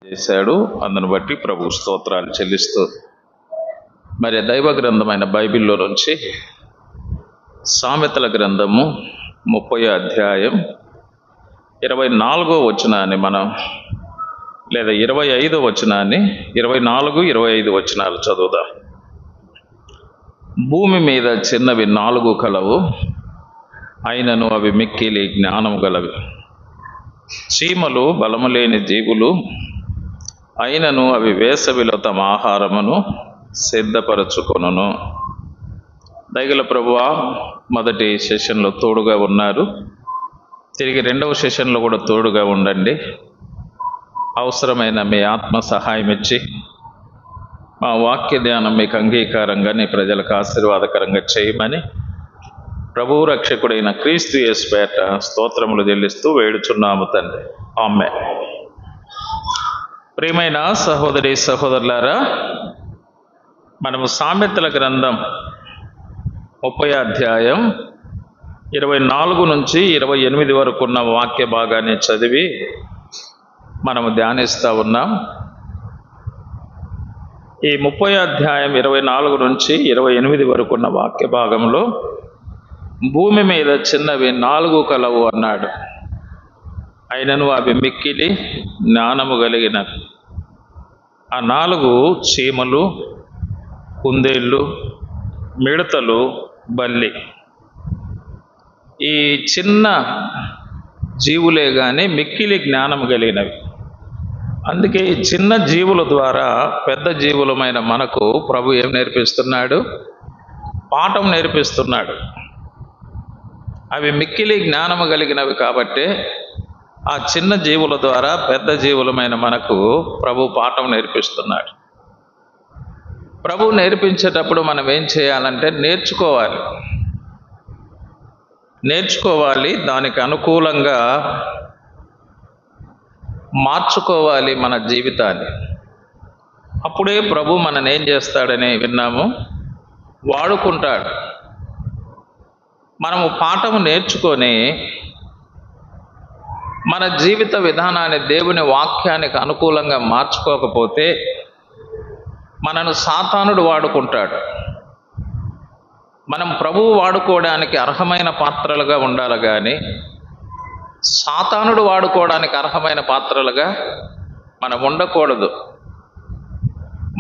చేశాడు. అందును బట్టి ప్రభు స్తోత్రాలు చెల్లిస్తూ మరి దైవ గ్రంథమైన బైబిల్లో నుంచి సామెతల గ్రంథము 30వ అధ్యాయం 24వ వచనాన్ని మనం లేదా 25వ వచనాన్ని 24, 25 వచనాలు చదువుదాం. భూమి మీద చిన్నవి 4 కలవు, అయినను అవి మిక్కిలి జ్ఞానము గలవి. చీమలు బలము లేని జీవులు, అయినను అవి వేసవిలో తమ ఆహారమును సిద్ధపరచుకొనును. దయగల ప్రభువా, మొదటి సెషన్లో తోడుగా ఉన్నారు, తిరిగి 2వ సెషన్లో కూడా తోడుగా ఉండండి. అవసరమైన మీ ఆత్మ సహాయం ఇచ్చి మా వాక్య ధ్యానం మీకు అంగీకారంగా నీ ప్రజలకు ఆశీర్వాదకరంగా చేయమని ప్రభువు రక్షకుడైన క్రీస్తు యేసు పేట స్తోత్రములు చెల్లిస్తూ వేడుచున్నాము తండ్రి. ఆమేన్. ప్రియమైన సహోదరి సహోదరులారా, మనము సామెతల గ్రంథం 30వ అధ్యాయం 24 నుంచి 28 వరకు ఉన్న వాక్య భాగాన్ని చదివి మనము ధ్యానిస్తూ ఉన్నాం. ఈ 30వ అధ్యాయం 24 నుంచి 28 వరకు ఉన్న వాక్య భాగంలో భూమి మీద చిన్నవి 4 కలవు అన్నాడు, అయినను అవి మిక్కిలి జ్ఞానము కలిగినవి. ఆ 4 చీమలు, కుందేళ్ళు, మిడతలు, బల్లి. ఈ చిన్న జీవులే కానీ మిక్కిలి జ్ఞానము కలిగినవి. అందుకే ఈ చిన్న జీవుల ద్వారా పెద్ద జీవులమైన మనకు ప్రభు ఏం నేర్పిస్తున్నాడు? పాఠం నేర్పిస్తున్నాడు. అవి మిక్కిలి జ్ఞానము కలిగినవి కాబట్టి ఆ చిన్న జీవుల ద్వారా పెద్ద జీవులమైన మనకు ప్రభు పాఠం నేర్పిస్తున్నాడు. ప్రభు నేర్పించేటప్పుడు మనం ఏం చేయాలంటే నేర్చుకోవాలి, దానికి అనుకూలంగా మార్చుకోవాలి మన జీవితాన్ని. అప్పుడే ప్రభు మనల్ని ఏం చేస్తాడని విన్నాము, వాడుకుంటాడు. మనము పాఠము నేర్చుకొని మన జీవిత విధానాన్ని దేవుని వాక్యానికి అనుకూలంగా మార్చుకోకపోతే మనను సాతానుడు వాడుకుంటాడు. మనం ప్రభువు వాడుకోవడానికి అర్హమైన పాత్రలుగా ఉండాలి కానీ సాతానుడు వాడుకోవడానికి అర్హమైన పాత్రలుగా మనం ఉండకూడదు.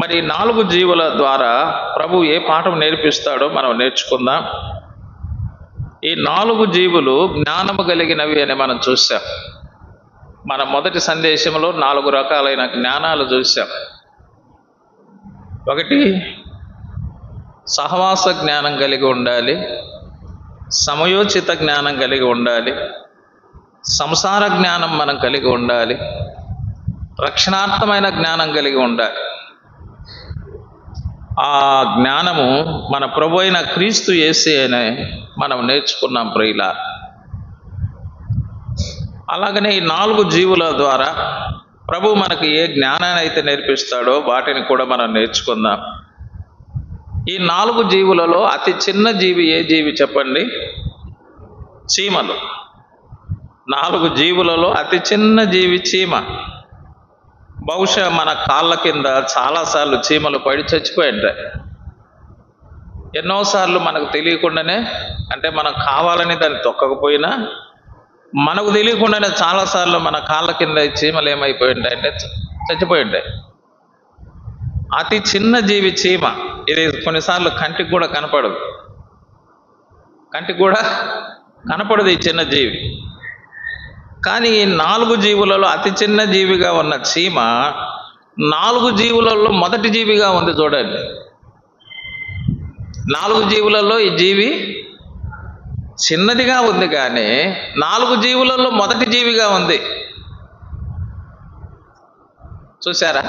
మరి 4 జీవుల ద్వారా ప్రభు ఏ పాఠం నేర్పిస్తాడో మనం నేర్చుకుందాం. ఈ 4 జీవులు జ్ఞానము కలిగినవి అని మనం చూసాం. మన మొదటి సందేశంలో 4 రకాలైన జ్ఞానాలు చూసాం. 1, సహవాస జ్ఞానం కలిగి ఉండాలి, సమయోచిత జ్ఞానం కలిగి ఉండాలి, సంసార జ్ఞానం మనం కలిగి ఉండాలి, రక్షణార్థమైన జ్ఞానం కలిగి ఉండాలి. ఆ జ్ఞానము మన ప్రభు అయిన క్రీస్తు యేసే అని మనం నేర్చుకున్నాం ప్రియులా. అలాగనే ఈ 4 జీవుల ద్వారా ప్రభు మనకు ఏ జ్ఞానాన్ని అయితే నేర్పిస్తాడో వాటిని కూడా మనం నేర్చుకుందాం. ఈ 4 జీవులలో అతి చిన్న జీవి ఏ జీవి చెప్పండి? చీమలు. 4 జీవులలో అతి చిన్న జీవి చీమ. బహుశా మన కాళ్ళ కింద చాలాసార్లు చీమలు పడి చచ్చిపోయింటాయి. ఎన్నోసార్లు మనకు తెలియకుండానే, అంటే మనం కావాలని దాన్ని తొక్కకపోయినా మనకు తెలియకుండానే చాలాసార్లు మన కాళ్ళ కింద చీమలు ఏమైపోయి ఉంటాయంటే చచ్చిపోయి ఉంటాయి. అతి చిన్న జీవి చీమ. ఇది కొన్నిసార్లు కంటికి కూడా కనపడదు ఈ చిన్న జీవి. కానీ ఈ 4 జీవులలో అతి చిన్న జీవిగా ఉన్న చీమ 4 జీవులలో మొదటి జీవిగా ఉంది. చూడండి, 4 జీవులలో ఈ జీవి చిన్నదిగా ఉంది కానీ 4 జీవులలో మొదటి జీవిగా ఉంది. చూసారా?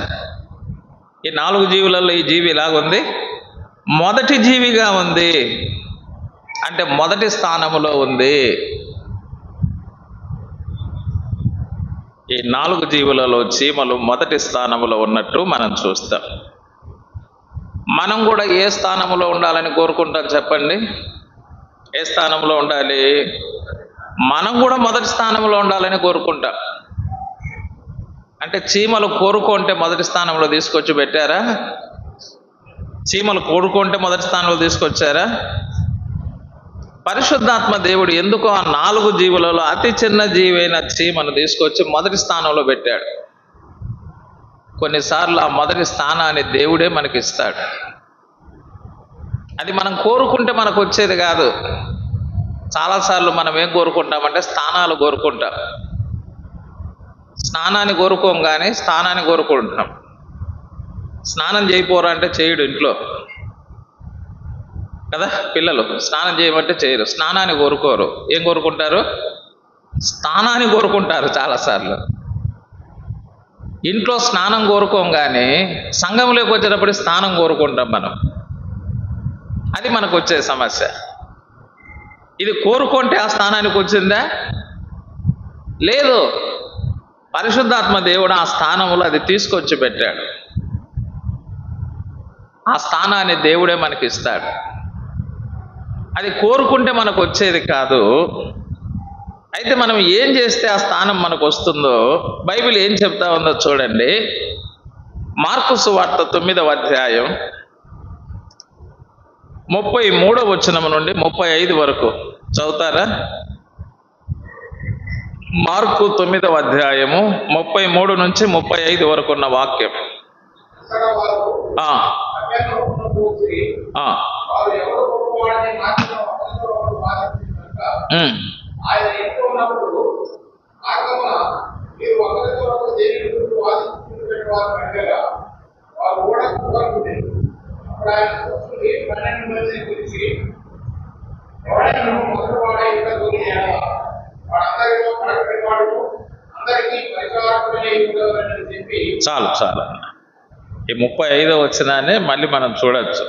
ఈ 4 జీవులలో ఈ జీవి ఇలాగుంది, మొదటి జీవిగా ఉంది, అంటే మొదటి స్థానములో ఉంది. ఈ 4 జీవులలో చీమలు మొదటి స్థానములో ఉన్నట్టు మనం చూస్తాం. మనం కూడా ఏ స్థానంలో ఉండాలని కోరుకుంటాం చెప్పండి? ఏ స్థానంలో ఉండాలి? మనం కూడా మొదటి స్థానంలో ఉండాలని కోరుకుంటాం. అంటే చీమలు కోరుకుంటే మొదటి స్థానంలో తీసుకొచ్చి పెట్టారా? చీమలు కోరుకుంటే మొదటి స్థానంలో తీసుకొచ్చారా? పరిశుద్ధాత్మ దేవుడు ఎందుకో ఆ 4 జీవులలో అతి చిన్న జీవైన చీమను తీసుకొచ్చి మొదటి స్థానంలో పెట్టాడు. కొన్నిసార్లు ఆ మొదటి స్థానాన్ని దేవుడే మనకి ఇస్తాడు. అది మనం కోరుకుంటే మనకు వచ్చేది కాదు. చాలాసార్లు మనం ఏం కోరుకుంటామంటే స్థానాలు కోరుకుంటాం. స్నానాన్ని కోరుకోం కానీ స్థానాన్ని కోరుకుంటున్నాం. స్నానం చేయపోరా అంటే చేయడు ఇంట్లో కదా. పిల్లలు స్నానం చేయమంటే చేయరు. స్నానాన్ని కోరుకోరు. ఏం కోరుకుంటారు? స్థానాన్ని కోరుకుంటారు చాలాసార్లు. ఇంట్లో స్నానం కోరుకోం కానీ సంఘంలోకి వచ్చేటప్పుడు స్థానం కోరుకుంటాం మనం. అది మనకు వచ్చే సమస్య. ఇది కోరుకుంటే ఆ స్థానానికి వచ్చిందా? లేదు. పరిశుద్ధాత్మ దేవుడు ఆ స్థానంలో అది తీసుకొచ్చి పెట్టాడు. ఆ స్థానాన్ని దేవుడే మనకి ఇస్తాడు. అది కోరుకుంటే మనకు వచ్చేది కాదు. అయితే మనం ఏం చేస్తే ఆ స్థానం మనకు వస్తుందో బైబిల్ ఏం చెప్తా ఉందో చూడండి. మార్కు సువార్త 9వ అధ్యాయం 33వ వచనం నుండి 35 వరకు చదువుతారా? మార్కు 9వ అధ్యాయము 33 నుంచి 35 వరకు ఉన్న వాక్యం. చాలు చాలు. ఈ 35వ వచనాన్ని మళ్ళీ మనం చూడొచ్చు.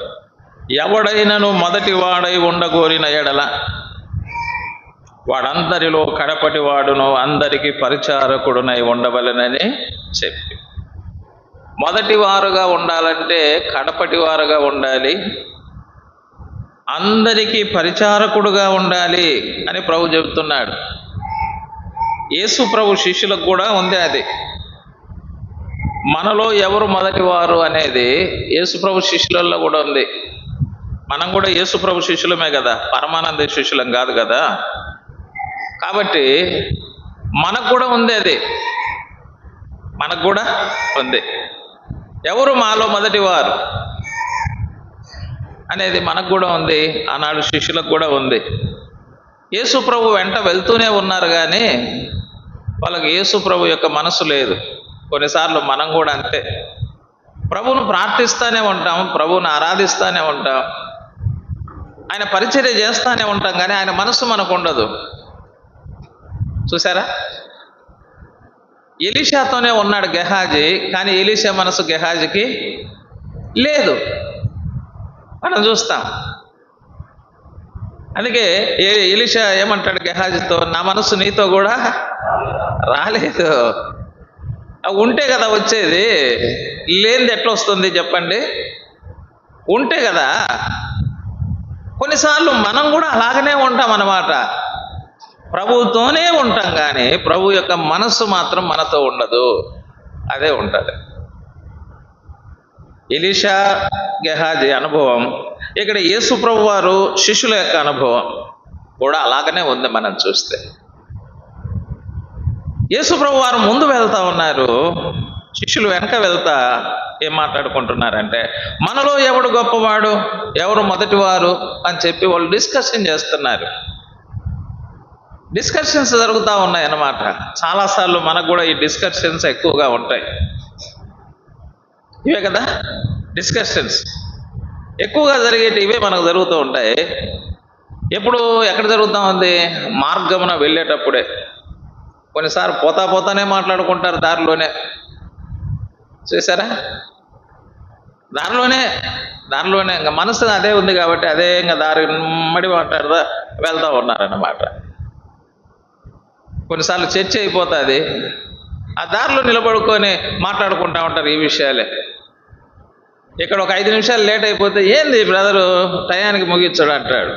ఎవడైనను మొదటి వాడై ఉండగోరిన ఎడల వాడందరిలో కడపటి వాడును అందరికీ పరిచారకుడునై ఉండవలెనని చెప్పి. మొదటి వారుగా ఉండాలంటే కడపటి వారుగా ఉండాలి, అందరికీ పరిచారకుడుగా ఉండాలి అని ప్రభు చెబుతున్నాడు. యేసు ప్రభు శిష్యులకు కూడా ఉంది అది. మనలో ఎవరు మొదటి వారు అనేది యేసు ప్రభు శిష్యులలో కూడా ఉంది. మనం కూడా యేసు ప్రభు శిష్యులమే కదా, పరమానంద శిష్యులం కాదు కదా. కాబట్టి మనకు కూడా ఉంది అది. మనకు కూడా ఉంది. ఎవరు మాలో మొదటి వారు అనేది మనకు కూడా ఉంది. ఆనాడు శిష్యులకు కూడా ఉంది. యేసు ప్రభు వెంట వెళ్తూనే ఉన్నారు కానీ వాళ్ళకి యేసు ప్రభు యొక్క మనసు లేదు. కొన్నిసార్లు మనం కూడా అంతే. ప్రభువును ప్రార్థిస్తూనే ఉంటాం, ప్రభువును ఆరాధిస్తూనే ఉంటాం, ఆయన పరిచర్య చేస్తూనే ఉంటాం, కానీ ఆయన మనసు మనకు ఉండదు. చూసారా? ఎలీషాతోనే ఉన్నాడు గెహాజీ, కానీ ఎలీషా మనసు గెహాజీకి లేదు. మనం చూస్తాం. అందుకే ఎలీషా ఏమంటాడు గెహాజీతో, నా మనసు నీతో కూడా రాలేదు. ఉంటే కదా వచ్చేది, లేనిది ఎట్లా వస్తుంది చెప్పండి? ఉంటే కదా. కొన్నిసార్లు మనం కూడా అలాగనే ఉంటాం అన్నమాట. ప్రభువుతోనే ఉంటాం కానీ ప్రభు యొక్క మనస్సు మాత్రం మనతో ఉండదు. అదే ఉంటుంది. ఎలీషా గెహాజీ అనుభవం, ఇక్కడ యేసు ప్రభు వారు శిష్యుల యొక్క అనుభవం కూడా అలాగనే ఉంది. మనం చూస్తే యేసు ప్రభు వారు ముందు వెళ్తా ఉన్నారు, శిష్యులు వెనక వెళ్తా ఏం మాట్లాడుకుంటున్నారంటే మనలో ఎవడు గొప్పవాడు, ఎవరు మొదటివారు అని చెప్పి వాళ్ళు డిస్కషన్ చేస్తున్నారు. డిస్కషన్స్ జరుగుతూ ఉన్నాయి అన్నమాట. చాలాసార్లు మనకు కూడా ఈ డిస్కషన్స్ ఎక్కువగా ఉంటాయి. ఇవే కదా డిస్కషన్స్ ఎక్కువగా జరిగేటి, ఇవే మనకు జరుగుతూ ఉంటాయి. ఎప్పుడు ఎక్కడ జరుగుతూ ఉంది? మార్గమున వెళ్ళేటప్పుడే. కొన్నిసార్లు పోతానే మాట్లాడుకుంటారు దారిలోనే. చూసారా? దారిలోనే ఇంకా మనసు అదే ఉంది కాబట్టి అదే ఇంకా దారి మడి మాట్లాడుతూ వెళ్తూ ఉన్నారన్నమాట. కొన్నిసార్లు చర్చ అయిపోతుంది, ఆ దారిలో నిలబడుకొని మాట్లాడుకుంటూ ఉంటారు ఈ విషయాలే. ఇక్కడ ఒక 5 నిమిషాలు లేట్ అయిపోతే ఏంది బ్రదరు టయానికి ముగించడు అంటాడు.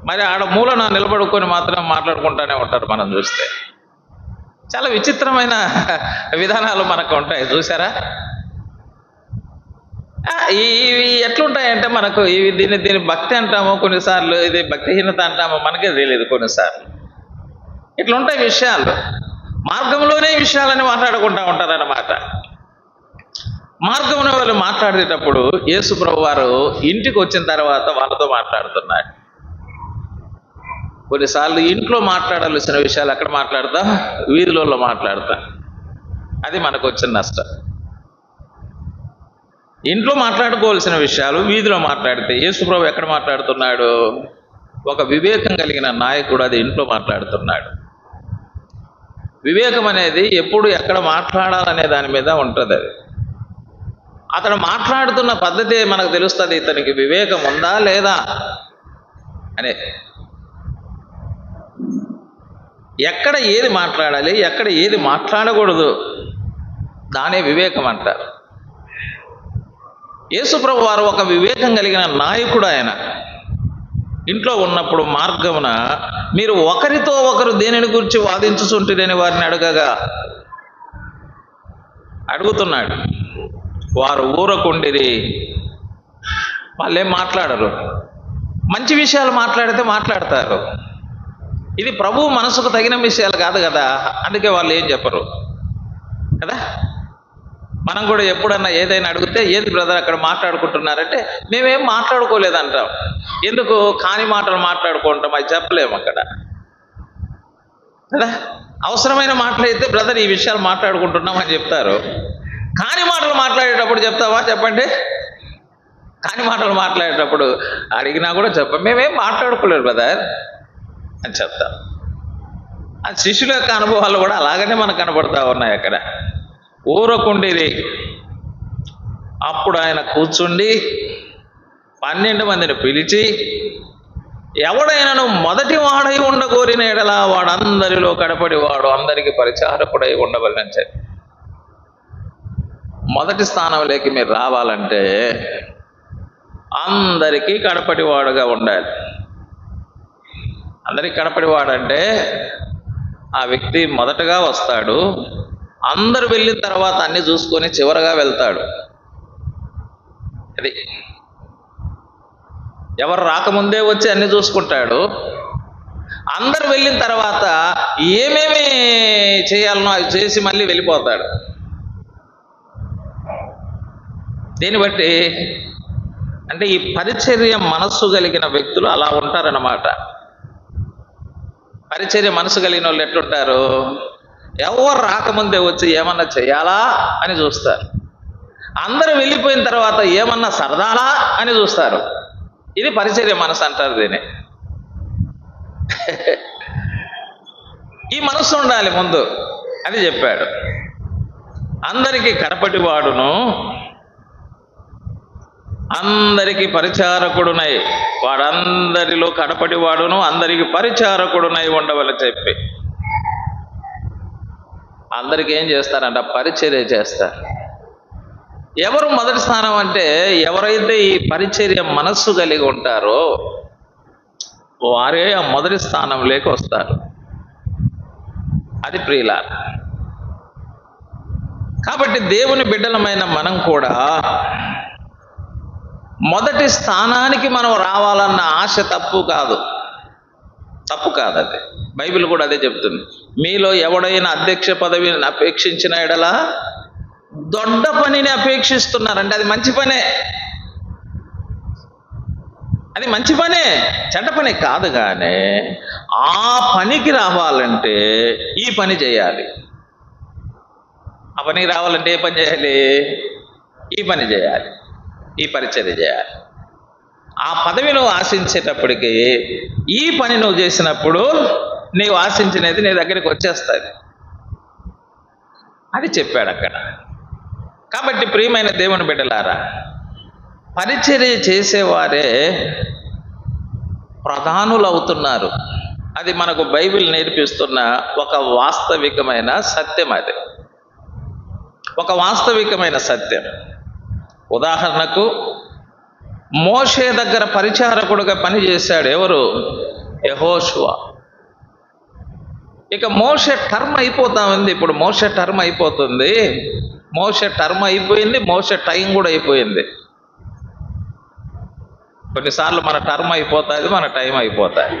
మరి ఆడ మూలన నిలబడుకొని మాత్రం మాట్లాడుకుంటూనే ఉంటారు మనం చూస్తే. చాలా విచిత్రమైన విధానాలు మనకు ఉంటాయి, చూసారా? ఇవి ఎట్లుంటాయంటే మనకు ఇవి దీన్ని భక్తి అంటామో కొన్నిసార్లు, ఇది భక్తిహీనత అంటామో మనకే తెలియదు కొన్నిసార్లు. ఇట్లుంటాయి విషయాలు, మార్గంలోనే విషయాలని మాట్లాడుకుంటూ ఉంటారన్నమాట. మార్గంలో వాళ్ళు మాట్లాడేటప్పుడు యేసు ప్రభు వారు ఇంటికి వచ్చిన తర్వాత వాళ్ళతో మాట్లాడుతున్నాడు. కొన్నిసార్లు ఇంట్లో మాట్లాడాల్సిన విషయాలు అక్కడ మాట్లాడతా, వీధులలో మాట్లాడతా. అది మనకు వచ్చిన నష్టం. ఇంట్లో మాట్లాడుకోవాల్సిన విషయాలు వీధిలో మాట్లాడితే, యేసు ప్రభు ఎక్కడ మాట్లాడుతున్నాడు? ఒక వివేకం కలిగిన నాయకుడు అది ఇంట్లో మాట్లాడుతున్నాడు. వివేకం అనేది ఎప్పుడు ఎక్కడ మాట్లాడాలనే దాని మీద ఉంటుంది. అది అతను మాట్లాడుతున్న పద్ధతి మనకు తెలుస్తుంది, ఇతనికి వివేకం ఉందా లేదా అనే. ఎక్కడ ఏది మాట్లాడాలి, ఎక్కడ ఏది మాట్లాడకూడదు, దానే వివేకం అంటారు. యేసుప్రభు వారు ఒక వివేకం కలిగిన నాయకుడు. ఆయన ఇంట్లో ఉన్నప్పుడు మార్గమున మీరు ఒకరితో ఒకరు దేనిని గురించి వాదించుచుంటురని వారిని అడుగుతున్నాడు. వారు ఊరకుండిరి, వాళ్ళేం మాట్లాడరు. మంచి విషయాలు మాట్లాడితే మాట్లాడతారు. ఇది ప్రభువు మనసుకు తగిన విషయాలు కాదు కదా, అందుకే వాళ్ళు ఏం చెప్పరు కదా. మనం కూడా ఎప్పుడన్నా ఏదైనా అడిగితే, ఏది బ్రదర్ అక్కడ మాట్లాడుకుంటున్నారంటే, మేమేం మాట్లాడుకోలేదంటాం. ఎందుకు? కాని మాటలు మాట్లాడుకుంటాం, అది చెప్పలేము అక్కడ కదా. అవసరమైన మాటలు అయితే బ్రదర్ ఈ విషయాలు మాట్లాడుకుంటున్నాం అని చెప్తారు. కాని మాటలు మాట్లాడేటప్పుడు చెప్తావా? చెప్పండి. కాని మాటలు మాట్లాడేటప్పుడు అడిగినా కూడా మేమేం మాట్లాడుకోలేదు బ్రదర్ అని చెప్తాం. ఆ శిష్యుల యొక్క అనుభవాలు కూడా అలాగనే మనకు కనబడతా ఉన్నాయి అక్కడ. ఊరకుండిరి. అప్పుడు ఆయన కూర్చుండి 12 మందిని పిలిచి, ఎవడైనాను మొదటి వాడై ఉండగోరిన ఎడల వాడందరిలో కడపడి వాడు అందరికి పరిచారకుడై ఉండవలని చెప్పి. మొదటి స్థానంలోకి మీరు రావాలంటే అందరికీ కడపటివాడుగా ఉండాలి. అందరికీ కడపటివాడంటే ఆ వ్యక్తి మొదటగా వస్తాడు, అందరూ వెళ్ళిన తర్వాత అన్ని చూసుకొని చివరగా వెళ్తాడు. అది ఎవరు రాకముందే వచ్చి అన్ని చూసుకుంటాడు. అందరు వెళ్ళిన తర్వాత ఏమేమి చేయాలనో అవి చేసి మళ్ళీ వెళ్ళిపోతాడు. దీన్ని బట్టి అంటే ఈ పరిచర్య మనస్సు కలిగిన వ్యక్తులు అలా ఉంటారన్నమాట. పరిచర్య మనసు కలిగిన వాళ్ళు ఎట్లుంటారు? ఎవరు రాకముందే వచ్చి ఏమన్నా చేయాలా అని చూస్తారు. అందరూ వెళ్ళిపోయిన తర్వాత ఏమన్నా సరదాలా అని చూస్తారు. ఇది పరిచర్య మనసు అంటారు దీన్ని. ఈ మనస్సు ఉండాలి ముందు అని చెప్పాడు. అందరికీ కడపటి వాడును, అందరికీ పరిచారకుడునై, వాడందరిలో కడపటి వాడును అందరికి పరిచారకుడునై ఉండవలని చెప్పి. అందరికి ఏం చేస్తారంట? పరిచర్య చేస్తారు. ఎవరు మొదటి స్థానం అంటే, ఎవరైతే ఈ పరిచర్య మనస్సు కలిగి ఉంటారో వారే ఆ మొదటి స్థానంలోకి వస్తారు. అది ప్రియులారా. కాబట్టి దేవుని బిడ్డలమైన మనం కూడా మొదటి స్థానానికి మనం రావాలన్న ఆశ తప్పు కాదు అది. బైబిల్ కూడా అదే చెప్తుంది. మీలో ఎవడైనా అధ్యక్ష పదవిని అపేక్షించిన ఎడల దొడ్డ పనిని అపేక్షిస్తున్నారంటే అది మంచి పనే. అది మంచి పనే, చెడ్డ పని కాదు. కానీ ఆ పనికి రావాలంటే ఈ పని చేయాలి. ఆ పనికి రావాలంటే ఏ పని చేయాలి? ఈ పని చేయాలి, ఈ పరిచర్య చేయాలి. ఆ పదవి నువ్వు ఆశించేటప్పటికి ఈ పని నువ్వు చేసినప్పుడు నీవు ఆశించినది నీ దగ్గరికి వచ్చేస్తుంది. అది చెప్పాడు అక్కడ. కాబట్టి ప్రియమైన దేవుని బిడ్డలారా, పరిచర్య చేసేవారే ప్రధానులు అవుతున్నారు. అది మనకు బైబిల్ నేర్పిస్తున్న ఒక వాస్తవికమైన సత్యం. అది ఒక వాస్తవికమైన సత్యం. ఉదాహరణకు మోషే దగ్గర పరిచారకుడుగా పనిచేశాడు ఎవరు? యెహోషువ. ఇక మోషే టర్మ్ అయిపోతా ఉంది. ఇప్పుడు మోషే టర్మ్ అయిపోతుంది. మోషే టర్మ్ అయిపోయింది, మోషే టైం కూడా అయిపోయింది. కొన్నిసార్లు మన టర్మ్ అయిపోతుంది, మన టైం అయిపోతుంది.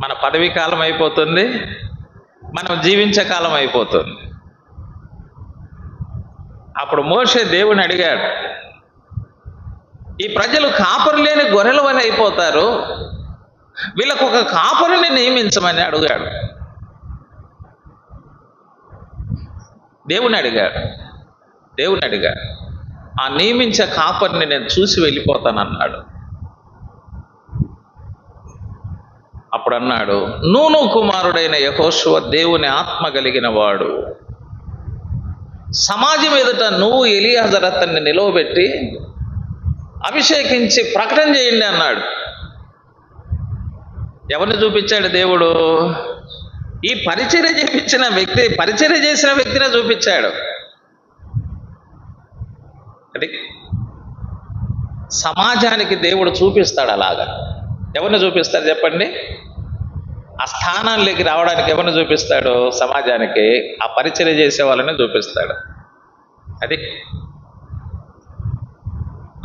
మన పదవీ కాలం అయిపోతుంది, మనం జీవించే కాలం అయిపోతుంది. అప్పుడు మోషే దేవుని అడిగాడు, ఈ ప్రజలు కాపరి లేని గొర్రెల వలె అయిపోతారు, వీళ్ళకు ఒక కాపరిని నియమించమని అడిగాడు. దేవుని అడిగాడు. ఆ నియమించే కాపరిని నేను చూసి వెళ్ళిపోతానన్నాడు. అప్పుడు అన్నాడు, నూను కుమారుడైన యెహోషువ దేవుని ఆత్మ కలిగిన వాడు, సమాజం ఎదుట నువ్వు ఎలియాజరు అతన్ని నిలవబెట్టి అభిషేకించి ప్రకటన చేయండి అన్నాడు. ఎవరిని చూపించాడు దేవుడు? ఈ పరిచర్య చేసిన వ్యక్తినే చూపించాడు. అది సమాజానికి దేవుడు చూపిస్తాడు. అలాగా ఎవరిని చూపిస్తాడు చెప్పండి? ఆ స్థానాల్లోకి రావడానికి ఎవరిని చూపిస్తాడు? సమాజానికి ఆ పరిచర్య చేసే వాళ్ళని చూపిస్తాడు. అది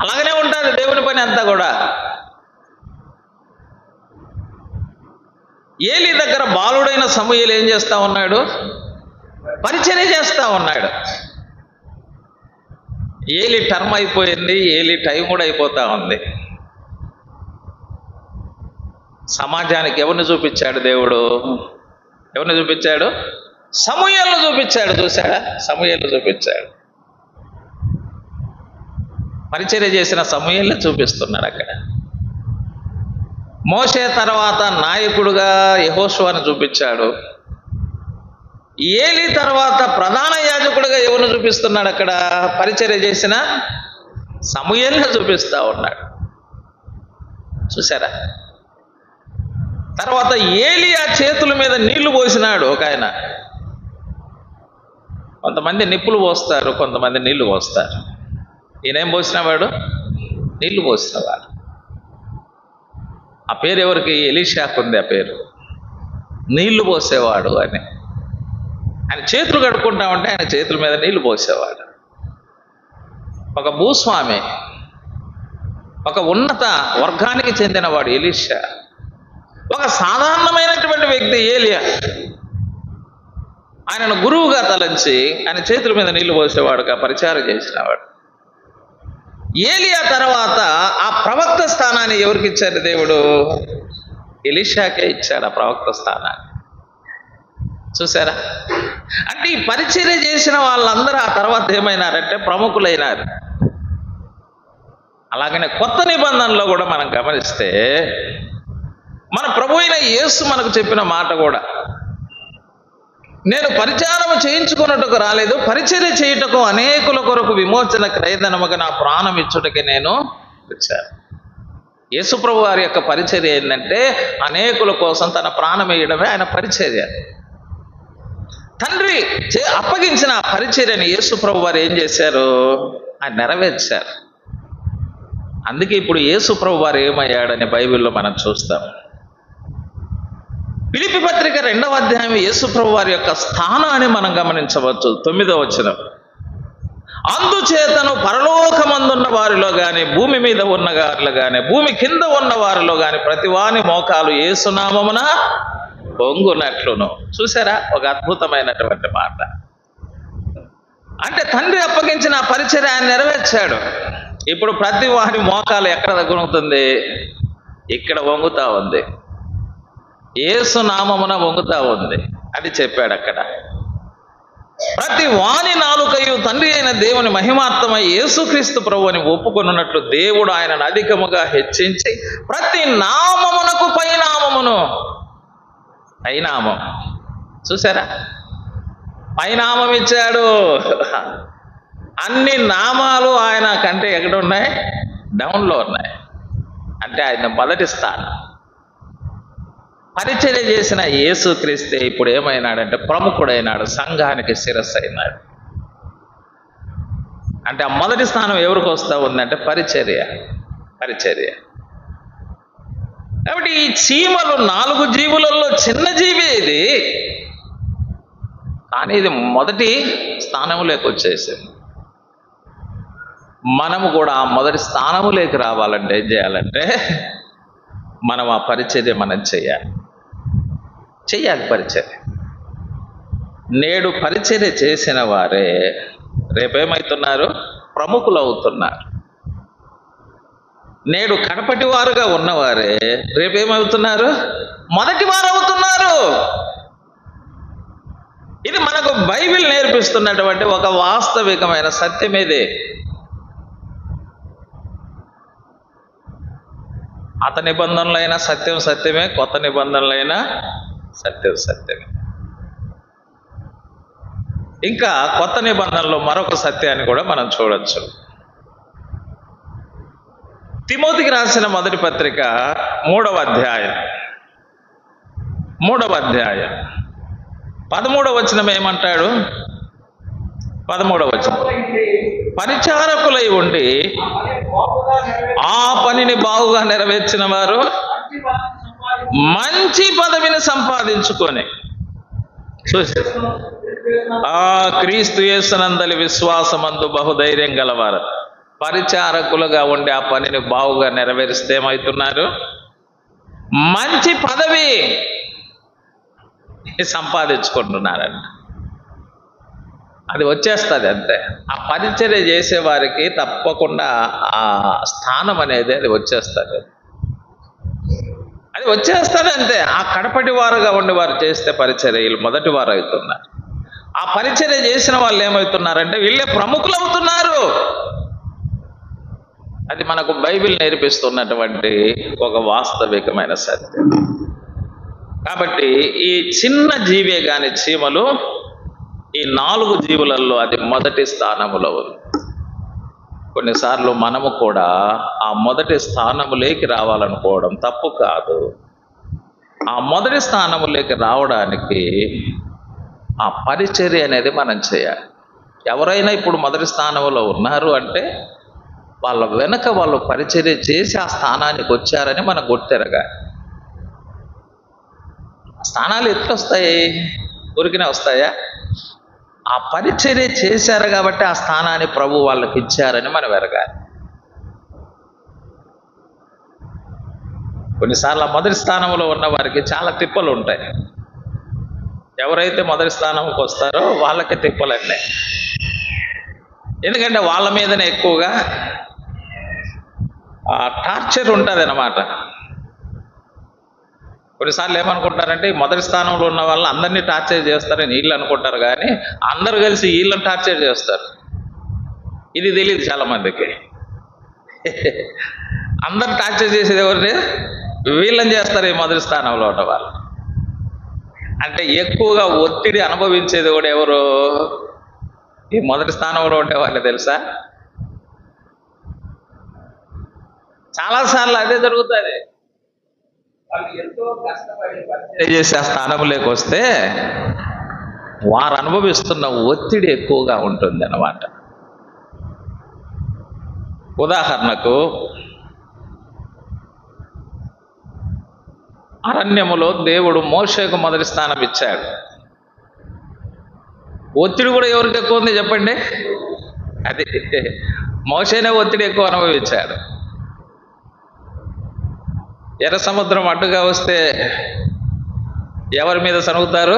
అలాగనే ఉంటుంది దేవుని పని అంతా కూడా. ఏలీ దగ్గర బాలుడైన సమూయేలు ఏం చేస్తా ఉన్నాడు? పరిచర్య చేస్తా ఉన్నాడు. ఏలీ టర్మ్ అయిపోయింది, ఏలీ టైం కూడా అయిపోతా ఉంది. సమాజానికి ఎవరిని చూపించాడు దేవుడు? ఎవరిని చూపించాడు? సమూయేలును చూపించాడు. చూశాడా? సమూయేలును చూపించాడు. పరిచర్య చేసిన సమూయేలును చూపిస్తున్నాడు అక్కడ. మోషే తర్వాత నాయకుడుగా యెహోషువను చూపించాడు. ఏలీ తర్వాత ప్రధాన యాజకుడిగా ఎవరిని చూపిస్తున్నాడు అక్కడ? పరిచర్య చేసిన సమూయేలును చూపిస్తా ఉన్నాడు. చూసారా? తర్వాత ఏలియా చేతుల మీద నీళ్లు పోసినాడు ఒక ఆయన. కొంతమంది నిప్పులు పోస్తారు, కొంతమంది నీళ్లు పోస్తారు. ఈయనేం పోసినవాడు? నీళ్లు పోసినవాడు. ఆ పేరు ఎవరికి? ఎలీషాకు ఉంది ఆ పేరు, నీళ్లు పోసేవాడు అని. ఆయన చేతులు కడుక్కుంటా ఉంటే ఆయన చేతుల మీద నీళ్లు పోసేవాడు. ఒక భూస్వామి, ఒక ఉన్నత వర్గానికి చెందినవాడు ఎలీషా. ఒక సాధారణమైనటువంటి వ్యక్తి ఏలియా. ఆయనను గురువుగా తలంచి ఆయన చేతుల మీద నీళ్లు పోసేవాడుగా పరిచారం చేసినవాడు. ఏలియా తర్వాత ఆ ప్రవక్త స్థానాన్ని ఎవరికి ఇచ్చారు దేవుడు? ఎలీషాకే ఇచ్చాడు ఆ ప్రవక్త స్థానాన్ని. చూసారా? అంటే ఈ పరిచర్య చేసిన వాళ్ళందరూ ఆ తర్వాత ఏమైనారంటే ప్రముఖులైనారు. అలాగనే కొత్త నిబంధనలో కూడా మనం గమనిస్తే మన ప్రభు అయిన యేసు మనకు చెప్పిన మాట కూడా, నేను పరిచారము చేయించుకున్నట్టుకు రాలేదు, పరిచర్య చేయుటకు అనేకుల కొరకు విమోచన క్రయధనముగా నా ప్రాణం ఇచ్చుటకి నేను వచ్చాను. యేసు ప్రభు వారి యొక్క పరిచర్య ఏంటంటే అనేకుల కోసం తన ప్రాణం వేయడమే ఆయన పరిచర్య. తండ్రి అప్పగించిన ఆ పరిచర్యని యేసు ప్రభు వారు ఏం చేశారు? ఆయన నెరవేర్చారు. అందుకే ఇప్పుడు యేసు ప్రభు వారు ఏమయ్యాడని బైబిల్లో మనం చూస్తాం. ఫిలిప్పీ పత్రిక 2వ అధ్యాయం యేసు ప్రభు వారి యొక్క స్థానాన్ని మనం గమనించవచ్చు. 9వ వచనం, అందుచేతను పరలోకమందున్న వారిలో గాని, భూమి మీద ఉన్న వారిలో గాని, భూమి కింద ఉన్న వారిలో గాని ప్రతివాని మోకాలు యేసునామమున పొంగునట్లును. చూసారా? ఒక అద్భుతమైనటువంటి మాట. అంటే తండ్రి అప్పగించిన పరిచర్య ఆయన నెరవేర్చాడు. ఇప్పుడు ప్రతి వారి మోకాలు ఎక్కడ తగ్గుతుంది? ఇక్కడ వంగుతా ఉంది, యేసు నామమున వంగుతా ఉంది అని చెప్పాడు అక్కడ. ప్రతి వాని నాలుకయు తండ్రి అయిన దేవుని మహిమార్థమై యేసుక్రీస్తు ప్రభువుని ఒప్పుకొనున్నట్లు దేవుడు ఆయనను అధికముగా హెచ్చించి ప్రతి నామమునకు పైనామమును, పైనామం. చూసారా? పైనామం ఇచ్చాడు. అన్ని నామాలు ఆయన కంటే ఎక్కడ ఉన్నాయి? డౌన్లో ఉన్నాయి. అంటే ఆయన మొదటి స్థానం. పరిచర్య చేసిన యేసుక్రీస్తే ఇప్పుడు ఏమైనాడంటే ప్రముఖుడైనాడు, సంఘానికి శిరస్సు అయినాడు. అంటే ఆ మొదటి స్థానం ఎవరికి వస్తూ ఉందంటే పరిచర్య. కాబట్టి ఈ చీమలు 4 జీవులలో చిన్న జీవి ఇది, కానీ ఇది మొదటి స్థానంలోకి వచ్చేసింది. మనము కూడా ఆ మొదటి స్థానంలోకి రావాలంటే ఏం చేయాలంటే మనం ఆ పరిచర్య మనం చెయ్యాలి పరిచర్య. నేడు పరిచర్య చేసిన వారే రేపేమవుతున్నారు? ప్రముఖులు అవుతున్నారు. నేడు కడపటి వారుగా ఉన్నవారే రేపేమవుతున్నారు? మొదటి వారు అవుతున్నారు. ఇది మనకు బైబిల్ నేర్పిస్తున్నటువంటి ఒక వాస్తవికమైన సత్యం. ఇది పాత నిబంధనలు అయినా సత్యం సత్యమే, కొత్త నిబంధనలు అయినా సత్యం సత్యమే. ఇంకా కొత్త నిబంధనలో మరొక సత్యాన్ని కూడా మనం చూడొచ్చు. తిమోతికి రాసిన మొదటి పత్రిక 3వ అధ్యాయం 13వ వచనం ఏమంటాడు? 13వ వచనం, పరిచారకులై ఉండి ఆ పనిని బాగుగా నెరవేర్చిన వారు మంచి పదవిని సంపాదించుకొని ఆ క్రీస్తు యేసునందలి విశ్వాసమందు బహుధైర్యం గలవారు. పరిచారకులుగా ఉండి ఆ పనిని బాగుగా నెరవేరిస్తే ఏమవుతున్నారు? మంచి పదవి సంపాదించుకుంటున్నారంట. అది వచ్చేస్తుంది అంతే. ఆ పరిచర్య చేసే వారికి తప్పకుండా ఆ స్థానం అనేది అది వచ్చేస్తుంది అంతే. ఆ కడపటి వారుగా ఉండి వారు చేస్తే పరిచర్యలు మొదటి వారు అవుతున్నారు. ఆ పరిచర్య చేసిన వాళ్ళు ఏమవుతున్నారంటే వీళ్ళే ప్రముఖులు అవుతున్నారు. అది మనకు బైబిల్ నేర్పిస్తున్నటువంటి ఒక వాస్తవికమైన సత్యం. కాబట్టి ఈ చిన్న జీవే కాని చీమలు ఈ 4 జీవులలో అది మొదటి స్థానములో ఉంది. కొన్నిసార్లు మనము కూడా ఆ మొదటి స్థానములోకి రావాలనుకోవడం తప్పు కాదు. ఆ మొదటి స్థానములోకి రావడానికి ఆ పరిచర్య అనేది మనం చేయాలి. ఎవరైనా ఇప్పుడు మొదటి స్థానంలో ఉన్నారు అంటే వాళ్ళ వెనక వాళ్ళు పరిచర్య చేసి ఆ స్థానానికి వచ్చారని మనం గుర్తెరగా. స్థానాలు ఎట్లా వస్తాయి? ఊరికినే వస్తాయా? ఆ పరిచర్య చేశారు కాబట్టి ఆ స్థానాన్ని ప్రభు వాళ్ళకి ఇచ్చారని మనం ఎరగాలి. కొన్నిసార్లు ఆ మొదటి స్థానంలో ఉన్న వారికి చాలా తిప్పలు ఉంటాయి. ఎవరైతే మొదటి స్థానంకి వస్తారో వాళ్ళకి తిప్పలన్నీ. ఎందుకంటే వాళ్ళ మీదనే ఎక్కువగా టార్చర్ ఉంటుంది అన్నమాట. కొన్నిసార్లు ఏమనుకుంటారంటే మొదటి స్థానంలో ఉన్న వాళ్ళు అందరినీ టార్చర్ చేస్తారని వీళ్ళు అనుకుంటారు, కానీ అందరూ కలిసి వీళ్ళని టార్చర్ చేస్తారు. ఇది తెలియదు చాలా మందికి. అందరు టార్చర్ చేసేది ఎవరిని? వీళ్ళని చేస్తారు ఈ మొదటి స్థానంలో ఉన్న వాళ్ళు. అంటే ఎక్కువగా ఒత్తిడి అనుభవించేది కూడా ఎవరు? ఈ మొదటి స్థానంలో ఉండేవాళ్ళు. తెలుసా, చాలాసార్లు అదే జరుగుతుంది. వాళ్ళు ఎంతో కష్టపడి చేసి ఆ స్థానంలోకి వస్తే వారు అనుభవిస్తున్న ఒత్తిడి ఎక్కువగా ఉంటుంది అన్నమాట. ఉదాహరణకు అరణ్యములో దేవుడు మోషేకు మొదటి స్థానం ఇచ్చాడు. ఒత్తిడి కూడా ఎవరికి ఎక్కువ ఉంది చెప్పండి? అది మోషేనే ఒత్తిడి ఎక్కువ అనుభవించాడు. ఎర్ర సముద్రం అడ్డుగా వస్తే ఎవరి మీద సనుగుతారు?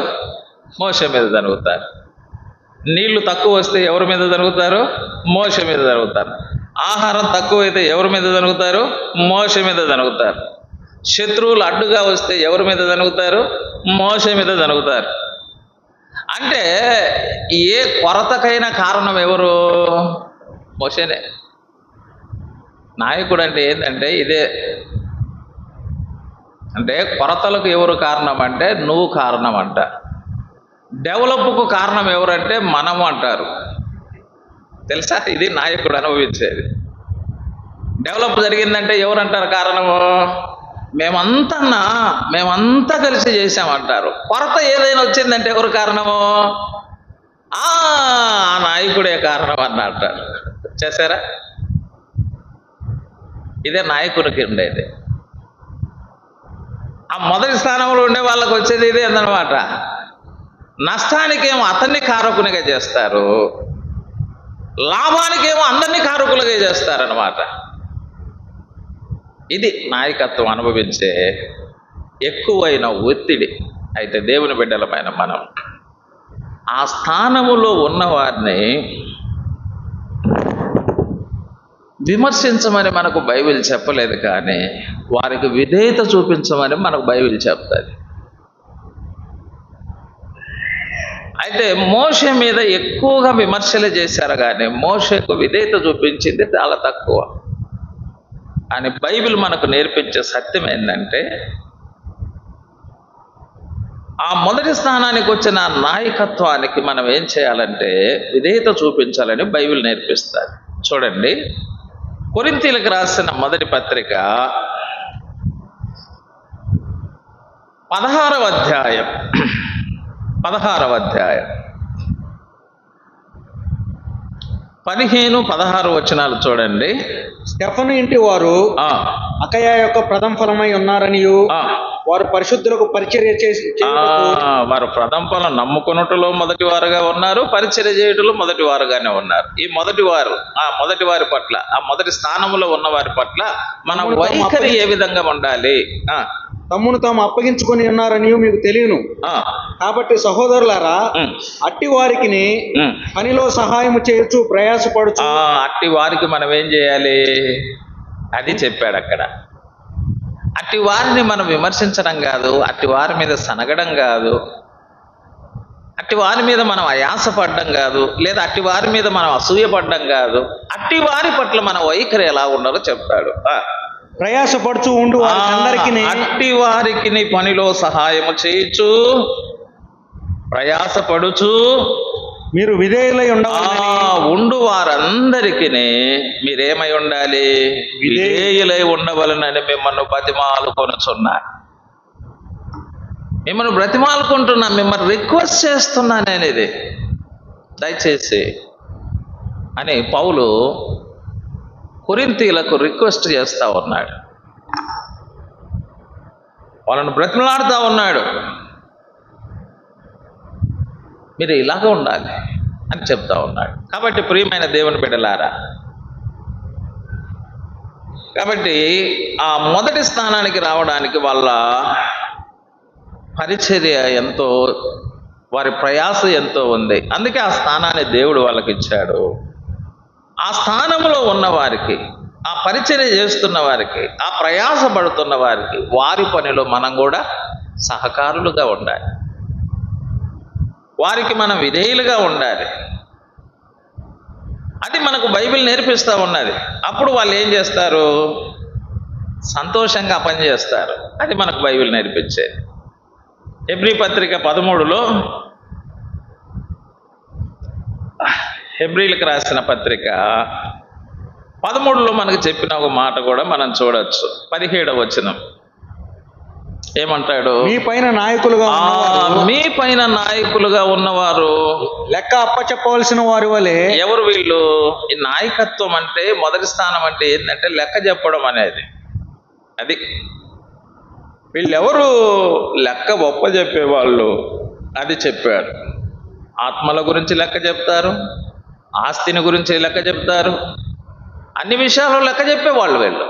మోషే మీద జరుగుతారు. నీళ్లు తక్కువ వస్తే ఎవరి మీద జరుగుతారు? మోషే మీద జరుగుతారు. ఆహారం తక్కువైతే ఎవరి మీద జరుగుతారు? మోషే మీద జరుగుతారు. శత్రువులు అడ్డుగా వస్తే ఎవరి మీద జరుగుతారు? మోషే మీద జరుగుతారు. అంటే ఏ కొరతకైనా కారణం ఎవరు? మోషేనే. నాయకుడు అంటే ఏంటంటే ఇదే. అంటే కొరతలకు ఎవరు కారణం అంటే నువ్వు కారణం అంట. డెవలప్కు కారణం ఎవరంటే మనము అంటారు. తెలుసా? ఇది నాయకుడు అనుభవించేది. డెవలప్ జరిగిందంటే ఎవరంటారు కారణము? మేమంతా కలిసి చేసామంటారు. కొరత ఏదైనా వచ్చిందంటే ఎవరు కారణము? ఆ నాయకుడే కారణం అని అంటారు. చేశారా? ఇదే నాయకునికి ఉండేది. ఆ మొదటి స్థానంలో ఉండే వాళ్ళకి వచ్చేది ఇదే అన్నమాట. నష్టానికేమో అతన్ని కారకునిగా చేస్తారు, లాభానికేమో అందరినీ కారకులుగా చేస్తారనమాట. ఇది నాయకత్వం అనుభవించే ఎక్కువైన ఒత్తిడి. అయితే దేవుని బిడ్డలమైన మనం ఆ స్థానములో ఉన్నవారిని విమర్శించమని మనకు బైబిల్ చెప్పలేదు, కానీ వారికి విధేయత చూపించమని మనకు బైబిల్ చెప్తుంది. అయితే మోషే మీద ఎక్కువగా విమర్శలు చేశారు, కానీ మోషేకు విధేయత చూపించింది చాలా తక్కువ. అని బైబిల్ మనకు నేర్పించే సత్యం ఏంటంటే, ఆ మొదటి స్థానానికి వచ్చిన నాయకత్వానికి మనం ఏం చేయాలంటే విధేయత చూపించాలని బైబిల్ నేర్పిస్తారు. చూడండి, కొరింథీయులకు రాసిన మొదటి పత్రిక 16వ అధ్యాయం 15-16 వచనాలు చూడండి. స్టెఫను ఇంటి వారు అకయ యొక్క ప్రథమ ఫలమై ఉన్నారనియు, వారు పరిశుద్ధులకు పరిచర్య వారు ప్రథమ ఫలం నమ్ముకున్నట్టులో మొదటి వారుగా ఉన్నారు, పరిచర్య చేయటంలో మొదటి వారుగానే ఉన్నారు. ఈ మొదటి వారి పట్ల, ఆ మొదటి స్థానంలో ఉన్న వారి పట్ల మన వైఖరి ఏ విధంగా ఉండాలి? తమ్మును తాము అప్పగించుకొని ఉన్నారని మీకు తెలియను. కాబట్టి సహోదరులారా, అట్టి వారికి పనిలో సహాయం చేయొచ్చు, ప్రయాసపడుచు. అట్టి వారికి మనం ఏం చేయాలి అది చెప్పాడు అక్కడ. అట్టి వారిని మనం విమర్శించడం కాదు, అట్టి వారి మీద సనగడం కాదు, అట్టి వారి మీద మనం అయాసపడడం కాదు, లేదా అట్టి వారి మీద మనం అసూయపడడం కాదు. అట్టి వారి పట్ల మన వైఖరి ఎలా ఉండాలో చెప్తాడు. ప్రయాసపడుచు ఉండు వారికి, అట్టి వారికి పనిలో సహాయము చేయొచ్చు, ప్రయాసపడుచు మీరు విధేయులై ఉండు వారందరికి మీరేమై ఉండాలి? విధేయులై ఉండవలనని మిమ్మల్ని బ్రతిమాలుకొనుచున్నా. మిమ్మల్ని బ్రతిమాలుకుంటున్నా, మిమ్మల్ని రిక్వెస్ట్ చేస్తున్నా నేను, ఇది దయచేసి అని పౌలు కొరింథీయులకు రిక్వెస్ట్ చేస్తూ ఉన్నాడు, వాళ్ళను బ్రతిమలాడుతూ ఉన్నాడు. మీరు ఇలాగ ఉండాలి అని చెప్తా ఉన్నాడు. కాబట్టి ప్రియమైన దేవుని బిడ్డలారా, కాబట్టి ఆ మొదటి స్థానానికి రావడానికి వాళ్ళ పరిచర్య ఎంతో, వారి ప్రయాస ఎంతో ఉంది. అందుకే ఆ స్థానాన్ని దేవుడు వాళ్ళకి ఇచ్చాడు. ఆ స్థానంలో ఉన్న వారికి, ఆ పరిచర్య చేస్తున్న వారికి, ఆ ప్రయాస పడుతున్న వారికి, వారి పనిలో మనం కూడా సహకారులుగా ఉండాలి, వారికి మనం విధేయులుగా ఉండాలి. అది మనకు బైబిల్ నేర్పిస్తూ ఉన్నది. అప్పుడు వాళ్ళు ఏం చేస్తారు? సంతోషంగా పనిచేస్తారు. అది మనకు బైబిల్ నేర్పించేది. హెబ్రీ పత్రిక 13లో, హెబ్రీలకు రాసిన పత్రిక 13లో మనకు చెప్పిన ఒక మాట కూడా మనం చూడొచ్చు. 17వ వచనం ఏమంటాడు? మీ పైన నాయకులుగా ఉన్నవారు లెక్క అప్పచెప్పవలసిన వారి వలె. ఎవరు వీళ్ళు? ఈ నాయకత్వం అంటే, మొదటి స్థానం అంటే ఏంటంటే లెక్క చెప్పడం అనేది. అది వీళ్ళెవరు? లెక్క గొప్ప చెప్పేవాళ్ళు. అది చెప్పారు. ఆత్మల గురించి లెక్క చెప్తారు, ఆస్తిని గురించి లెక్క చెప్తారు, అన్ని విషయాల్లో లెక్క చెప్పేవాళ్ళు వీళ్ళు.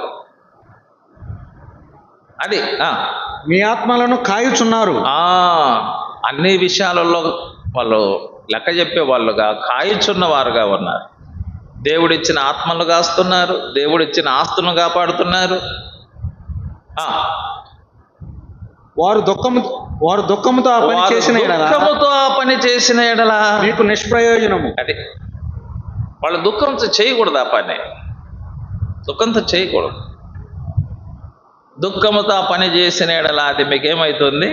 అది మీ ఆత్మలను కాయుచున్నారు. అన్ని విషయాలలో వాళ్ళు లెక్క చెప్పే వాళ్ళుగా, కాయుచున్న వారుగా ఉన్నారు. దేవుడిచ్చిన ఆత్మలు కాస్తున్నారు, దేవుడిచ్చిన ఆస్తులను కాపాడుతున్నారు. వారు దుఃఖముతో ఆ పని చేసిన ఎడల మీకు నిష్ప్రయోజనము. అది వాళ్ళు దుఃఖంతో చేయకూడదు. ఆ పని దుఃఖంతో చేయకూడదు. దుఃఖముతో ఆ పని చేసిన ఎడల అది మీకేమవుతుంది?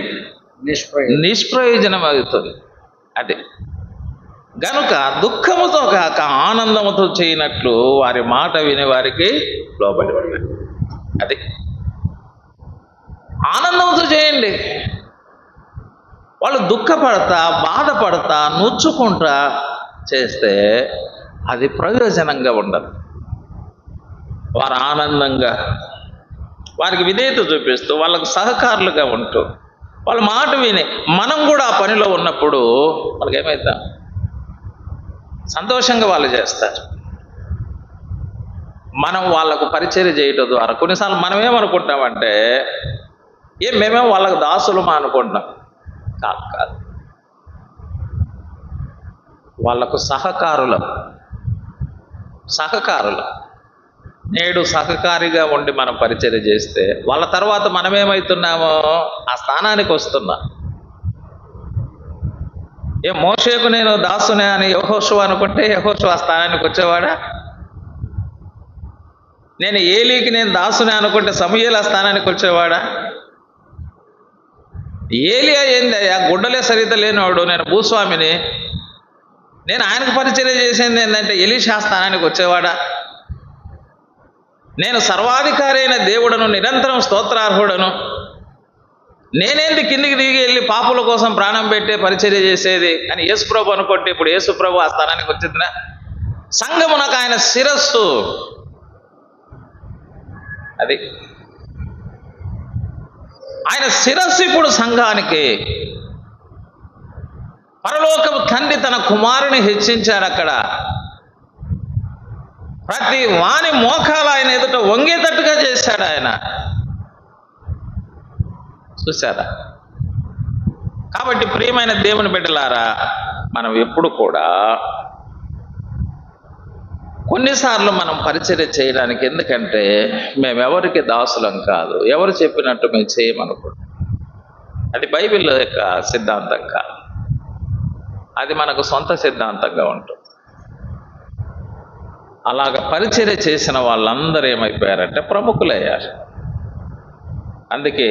నిష్ప్రయోజనం అవుతుంది. అది గనుక దుఃఖముతో కాక ఆనందముతో చేయనట్లు వారి మాట విని వారికి లోబడి ఉండండి. అది ఆనందంతో చేయండి. వాళ్ళు దుఃఖపడతా, బాధపడతా, నొచ్చుకుంటా చేస్తే అది ప్రయోజనంగా ఉండదు. వారు ఆనందంగా, వారికి విధేయత చూపిస్తూ వాళ్ళకు సహకారులుగా ఉంటూ వాళ్ళ మాట విని మనం కూడా ఆ పనిలో ఉన్నప్పుడు వాళ్ళకి ఏమవుతాం, సంతోషంగా వాళ్ళు చేస్తారు. మనం వాళ్ళకు పరిచర్య చేయటం ద్వారా కొన్నిసార్లు మనం ఏమనుకుంటామంటే మేమేమో వాళ్ళకు దాసులమా అనుకుంటాం. కాదు, వాళ్ళకు సహకారులు. నేడు సహకారిగా ఉండి మనం పరిచర్య చేస్తే వాళ్ళ తర్వాత మనమేమవుతున్నామో ఆ స్థానానికి వస్తున్నాం. మోషేకు నేను దాసునే అని యెహోషువ అనుకుంటే యెహోషువ ఆ స్థానానికి వచ్చేవాడా? నేను ఏలీకి నేను దాసునే అనుకుంటే సమూయేలు ఆ స్థానానికి వచ్చేవాడా? ఏలియా ఏందయ్యా, గుడ్డలే సరిత లేనివాడు, నేను భూస్వామిని, నేను ఆయనకు పరిచర్య చేసింది ఏంటంటే ఎలీషా స్థానానికి వచ్చేవాడా? నేను సర్వాధికారి అయిన దేవుడను, నిరంతరం స్తోత్రార్హుడను, నేనేంది కిందికి దిగి వెళ్ళి పాపుల కోసం ప్రాణం పెట్టే పరిచర్య చేసేది అని యేసుప్రభు అనుకుంటే ఇప్పుడు యేసుప్రభు ఆ స్థానానికి వచ్చిందినా? సంఘమునకు ఆయన శిరస్సు. అది ఆయన శిరస్సు. ఇప్పుడు సంఘానికి పరలోకపు తండ్రి తన కుమారుని హెచ్చించాడు. అక్కడ ప్రతి వాని మోకాలు ఆయన ఎదుట వంగేటట్టుగా చేశాడు ఆయన. చూశారా? కాబట్టి ప్రియమైన దేవుని బిడ్డలారా, మనం ఎప్పుడు కూడా కొన్నిసార్లు మనం పరిచర్య చేయడానికి, ఎందుకంటే మేమెవరికి దాసులం కాదు, ఎవరు చెప్పినట్టు మేము చేయమనుకుంటాం. అది బైబిల్ యొక్క సిద్ధాంతం కాదు, అది మనకు సొంత సిద్ధాంతంగా ఉంటుంది. అలాగ పరిచర్య చేసిన వాళ్ళందరూ ఏమైపోయారంటే ప్రముఖులయ్యారు. అందుకే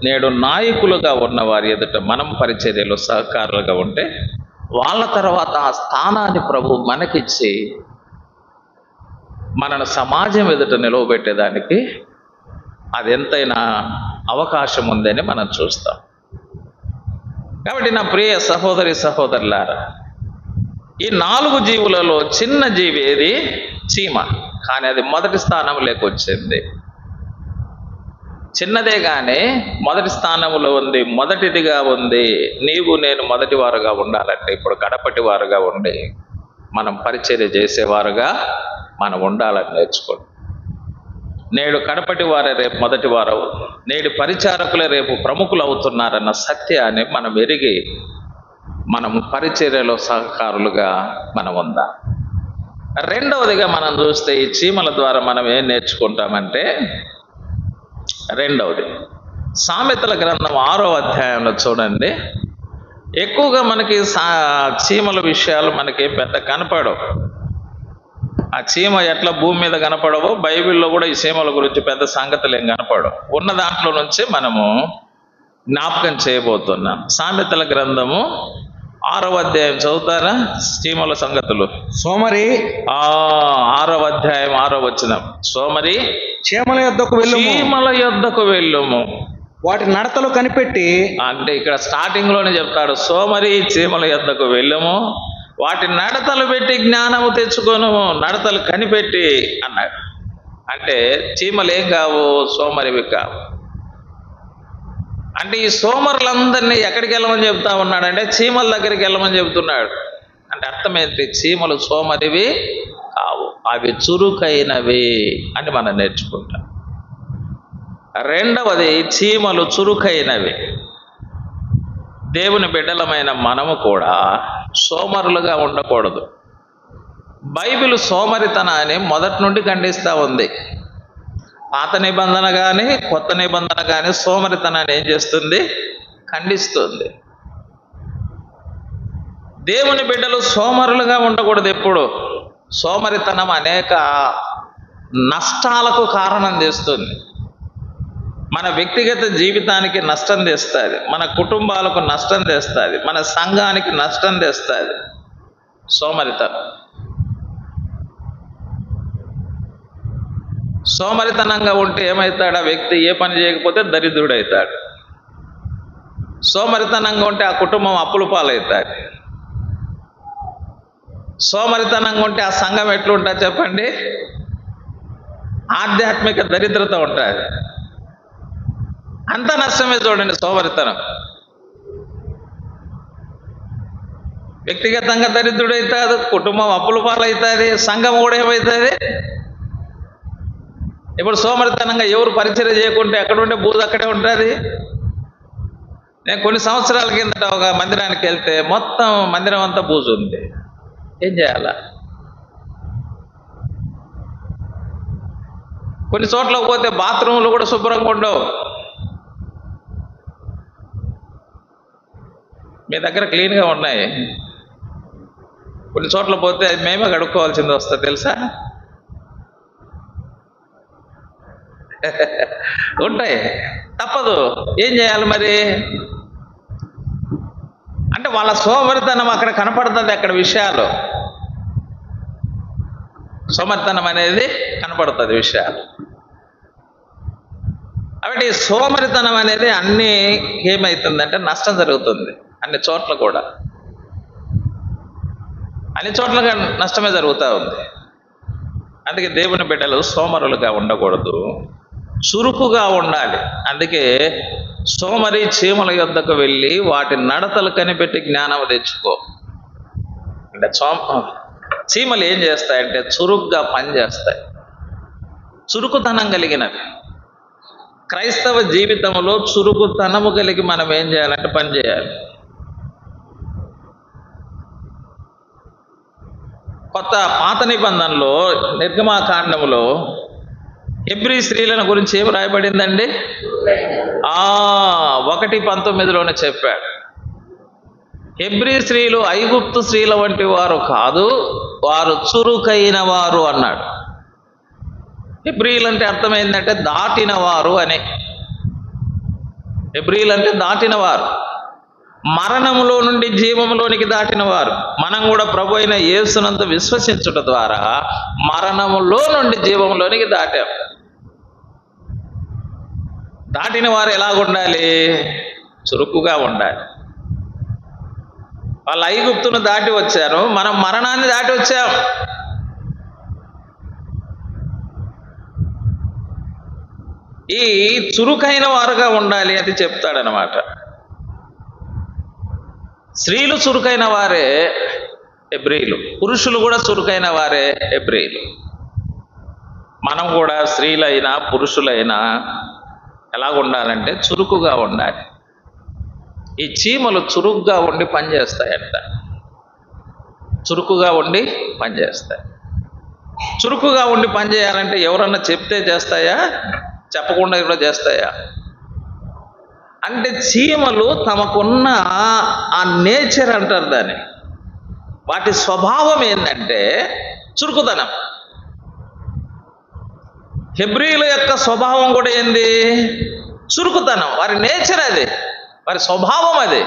నేడు నాయకులుగా ఉన్న వారి ఎదుట మనం పరిచర్యలో సహకారులుగా ఉంటే వాళ్ళ తర్వాత ఆ స్థానాన్ని ప్రభు మనకిచ్చి మనను సమాజం ఎదుట నిలవబెట్టేదానికి అది ఎంతైనా అవకాశం ఉందని మనం చూస్తాం. కాబట్టి నా ప్రియ సహోదరి సహోదరులారా, ఈ 4 జీవులలో చిన్న జీవి ఏది? చీమ. కానీ అది మొదటి స్థానంలోకి వచ్చింది. చిన్నదే కానీ మొదటి స్థానంలో ఉంది, మొదటిదిగా ఉంది. నీవు నేను మొదటి వారుగా ఉండాలంటే ఇప్పుడు కడపటి వారుగా ఉండి మనం పరిచర్య చేసేవారుగా మనం ఉండాలని నేర్చుకోండి. నేడు కడపటి వారే రేపు మొదటి వారు, నేడు పరిచారకులే రేపు ప్రముఖులు అవుతున్నారన్న సత్యాన్ని మనం ఎరిగి మనం పరిచర్యలో సహకారులుగా మనం ఉందాం. రెండవదిగా మనం చూస్తే ఈ చీమల ద్వారా మనం ఏం నేర్చుకుంటామంటే, రెండవది సామెతల గ్రంథం 6వ అధ్యాయంలో చూడండి. ఎక్కువగా మనకి చీమల విషయాలు మనకి పెద్ద కనపడవు. ఆ చీమ ఎట్లా భూమి మీద కనపడవో బైబిల్లో కూడా ఈ చీమల గురించి పెద్ద సంగతులు ఏం కనపడవు. ఉన్న దాంట్లో నుంచి మనము జ్ఞాపకం చేయబోతున్నాం. సామెతల గ్రంథము 6వ అధ్యాయం చదువుతారా? చీమల సంగతులు. సోమరి 6వ అధ్యాయం 6వ వచనం. సోమరి చీమల యొద్దకు వెళ్ళుము, వాటి నడతలు కనిపెట్టి. అంటే ఇక్కడ స్టార్టింగ్ లోనే చెప్తాడు, సోమరి చీమల యొద్దకు వెళ్ళుము, వాటి నడతలు పెట్టి జ్ఞానము తెచ్చుకోను, నడతలు కనిపెట్టి అన్నాడు. అంటే చీమలు ఏం కావు? సోమరివి కావు. అంటే ఈ సోమరులందరినీ ఎక్కడికి వెళ్ళమని చెప్తా ఉన్నాడంటే చీమల దగ్గరికి వెళ్ళమని చెబుతున్నాడు. అంటే అర్థమేంటి? చీమలు సోమరివి కావు, అవి చురుకైనవి అని మనం నేర్చుకుంటాం. రెండవది, చీమలు చురుకైనవి. దేవుని బిడ్డలమైన మనము కూడా సోమరులుగా ఉండకూడదు. బైబిల్ సోమరితనాన్ని మొదటి నుండి ఖండిస్తూ ఉంది. పాత నిబంధన కానీ కొత్త నిబంధన కానీ సోమరితనాన్ని ఏం చేస్తుంది? ఖండిస్తుంది. దేవుని బిడ్డలు సోమరులుగా ఉండకూడదు ఎప్పుడు. సోమరితనం అనేక నష్టాలకు కారణం చేస్తుంది. మన వ్యక్తిగత జీవితానికి నష్టం తెస్తుంది, మన కుటుంబాలకు నష్టం తెస్తుంది, మన సంఘానికి నష్టం తెస్తుంది సోమరితనం. సోమరితనంగా ఉంటే ఏమవుతాడు? ఆ వ్యక్తి ఏ పని చేయకపోతే దరిద్రుడవుతాడు. సోమరితనంగా ఉంటే ఆ కుటుంబం అప్పుల పాలవుతాడు. సోమరితనంగా ఉంటే ఆ సంఘం ఎట్లుంటుంది చెప్పండి? ఆధ్యాత్మిక దరిద్రత ఉంటుంది. అంత నష్టమే చూడండి సోమరితనం. వ్యక్తిగతంగా దరిద్రుడవుతుంది, కుటుంబం అప్పుల పాలవుతుంది, సంఘం కూడా ఏమవుతుంది. ఇప్పుడు సోమరితనంగా ఎవరు పరిచయం చేయకుంటే ఎక్కడుంటే బూజు అక్కడే ఉంటుంది. నేను కొన్ని సంవత్సరాల కిందట ఒక మందిరానికి వెళ్తే మొత్తం మందిరం అంతా బూజు ఉంది. ఏం చేయాలా? కొన్ని చోట్లకు పోతే బాత్రూంలు కూడా శుభ్రంగా ఉండవు. మీ దగ్గర క్లీన్గా ఉన్నాయి, కొన్ని చోట్ల పోతే అది మేమే కడుక్కోవాల్సింది వస్తుంది తెలుసా. ఉంటాయి, తప్పదు. ఏం చేయాలి మరి? అంటే వాళ్ళ సోమరితనం అక్కడ కనపడుతుంది. అక్కడ విషయాలు సోమరితనం అనేది కనపడుతుంది విషయాలు. కాబట్టి సోమరితనం అనేది అన్ని ఏమవుతుందంటే నష్టం జరుగుతుంది. అన్ని చోట్ల కూడా అన్ని చోట్ల నష్టమే జరుగుతూ ఉంది. అందుకే దేవుని బిడ్డలు సోమరులుగా ఉండకూడదు, చురుకుగా ఉండాలి. అందుకే సోమరి చీమల యొద్దకు వెళ్ళి వాటి నడతలు కనిపెట్టి జ్ఞానం తెచ్చుకో. అంటే చీమలు ఏం చేస్తాయంటే చురుగ్గా పనిచేస్తాయి, చురుకుతనం కలిగినవి. క్రైస్తవ జీవితంలో చురుకుతనము కలిగి మనం ఏం చేయాలంటే పని చేయాలి. పాత నిబంధనలో నిర్గమాకాండంలో హెబ్రీ స్త్రీలను గురించి ఏం రాయబడిందండి? 1:19 చెప్పాడు. హెబ్రీ స్త్రీలు ఐగుప్తు స్త్రీల వంటి వారు కాదు, వారు చురుకైన వారు అన్నాడు. హెబ్రీలు అంటే అర్థమైందంటే దాటిన వారు అని. హెబ్రీలు అంటే దాటిన వారు, మరణములో నుండి జీవములోనికి దాటిన వారు. మనం కూడా ప్రభు అయిన యేసునందు విశ్వసించుట ద్వారా మరణములో నుండి జీవంలోనికి దాటాం. దాటిన వారు ఎలాగుండాలి? చురుకుగా ఉండాలి. వాళ్ళు ఐగుప్తును దాటి వచ్చారు, మనం మరణాన్ని దాటి వచ్చాం. ఈ చురుకైన వారుగా ఉండాలి అని చెప్తాడనమాట. స్త్రీలు చురుకైన వారే హెబ్రీలు, పురుషులు కూడా చురుకైన వారే హెబ్రీలు. మనం కూడా స్త్రీలైనా పురుషులైనా ఎలా ఉండాలంటే చురుకుగా ఉండాలి. ఈ చీమలు చురుకుగా ఉండి పనిచేస్తాయంట. చురుకుగా ఉండి పనిచేస్తాయి. చురుకుగా ఉండి పనిచేయాలంటే ఎవరన్నా చెప్తే చేస్తాయా? చెప్పకుండా కూడా చేస్తాయా? అంటే చీమలు తమకున్న ఆ నేచర్ అంటారు దాన్ని, వాటి స్వభావం ఏంటంటే చురుకుతనం. హెబ్రీల యొక్క స్వభావం కూడా ఏంది? చురుకుతనం. వారి నేచర్ అది, వారి స్వభావం అది.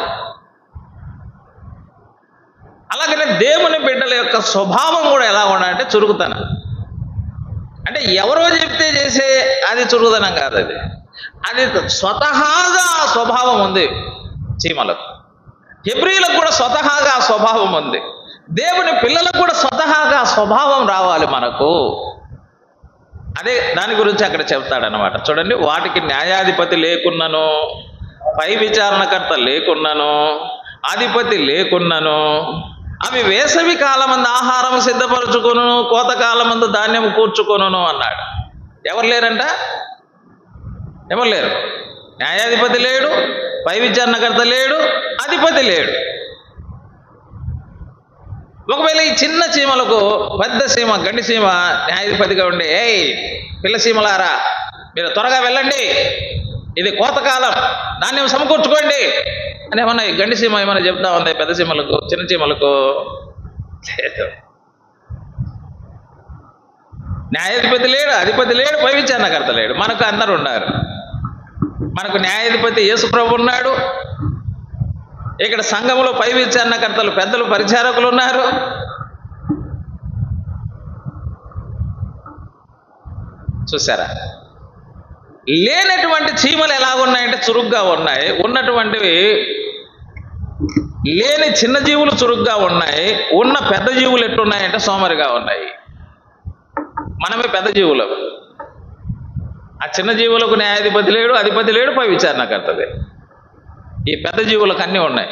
అలాగనే దేవుని బిడ్డల యొక్క స్వభావం కూడా ఎలా ఉండాలంటే చురుకుతనం. అంటే ఎవరో చెప్తే చేసే అది చురుకుతనం కాదు, అది స్వతహాగా స్వభావం ఉంది చీమలకు. హెబ్రీలకు కూడా స్వతహాగా స్వభావం ఉంది. దేవుని పిల్లలకు కూడా స్వతహాగా స్వభావం రావాలి మనకు. అదే దాని గురించి అక్కడ చెప్తాడనమాట. చూడండి, వాటికి న్యాయాధిపతి లేకున్నను, పై విచారణకర్త లేకున్నను, అధిపతి లేకున్నను, అవి వేసవి కాలమందు ఆహారం సిద్ధపరచుకొను, కోతకాలమందు ధాన్యం కూర్చుకొను అన్నాడు. ఎవరు లేరంట? ఎవరు లేరు. న్యాయాధిపతి లేడు, పై విచారణకర్త లేడు, అధిపతి లేడు. ఒకవేళ ఈ చిన్న చీమలకు పెద్ద చీమ, గండి చీమ న్యాయాధిపతిగా ఉండి, ఏయ్ పిల్ల చీమలారా మీరు త్వరగా వెళ్ళండి, ఇది కోతకాలం, ధాన్యం సమకూర్చుకోండి అని ఏమన్నా ఈ గండి చీమ ఏమైనా చెప్తా ఉంది పెద్ద చీమలకు? చిన్న చీమలకు లేదు. న్యాయాధిపతి లేడు, అధిపతి లేడు, పై విచారణకర్త లేడు. మనకు అందరు ఉన్నారు. మనకు న్యాయాధిపతి యేసు ప్రభు ఉన్నాడు. ఇక్కడ సంఘంలో పై విచారణకర్తలు, పెద్దలు, పరిచారకులు ఉన్నారు. చూసారా? లేనటువంటి చీమలు ఎలాగున్నాయంటే చురుగ్గా ఉన్నాయి, ఉన్నటువంటివి లేని చిన్న జీవులు చురుగ్గా ఉన్నాయి, ఉన్న పెద్ద జీవులు ఎట్టున్నాయంటే సోమరిగా ఉన్నాయి. మనమే పెద్ద జీవులు. ఆ చిన్న జీవులకు న్యాయాధిపతి లేడు, అధిపతి లేడు, పై విచారణకర్త లేడు. ఈ పెద్ద జీవులకు అన్నీ ఉన్నాయి,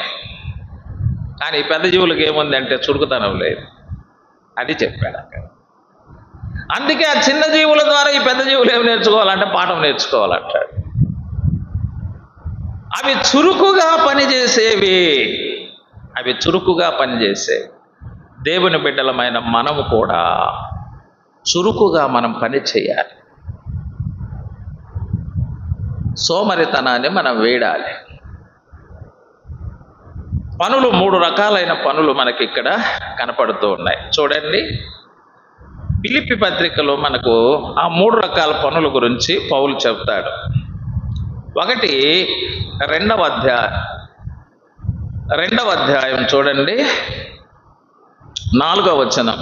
కానీ ఈ పెద్ద జీవులకు ఏముంది అంటే చురుకుతనం లేదు. అది చెప్పాడు అక్కడ. అందుకే ఆ చిన్న జీవుల ద్వారా ఈ పెద్ద జీవులు ఏమి నేర్చుకోవాలంటే పాఠం నేర్చుకోవాలంటాడు. అవి చురుకుగా పనిచేసేవి, అవి చురుకుగా పనిచేసేవి. దేవుని బిడ్డలమైన మనము కూడా చురుకుగా మనం పని చేయాలి. సోమరితనాన్ని మనం వేడాలి. పనులు 3 రకాలైన పనులు మనకి ఇక్కడ కనపడుతూ ఉన్నాయి. చూడండి, ఫిలిప్పీ పత్రికలో మనకు ఆ 3 రకాల పనుల గురించి పౌలు చెప్తాడు. ఒకటి 2వ అధ్యాయం చూడండి, 4వ వచనం.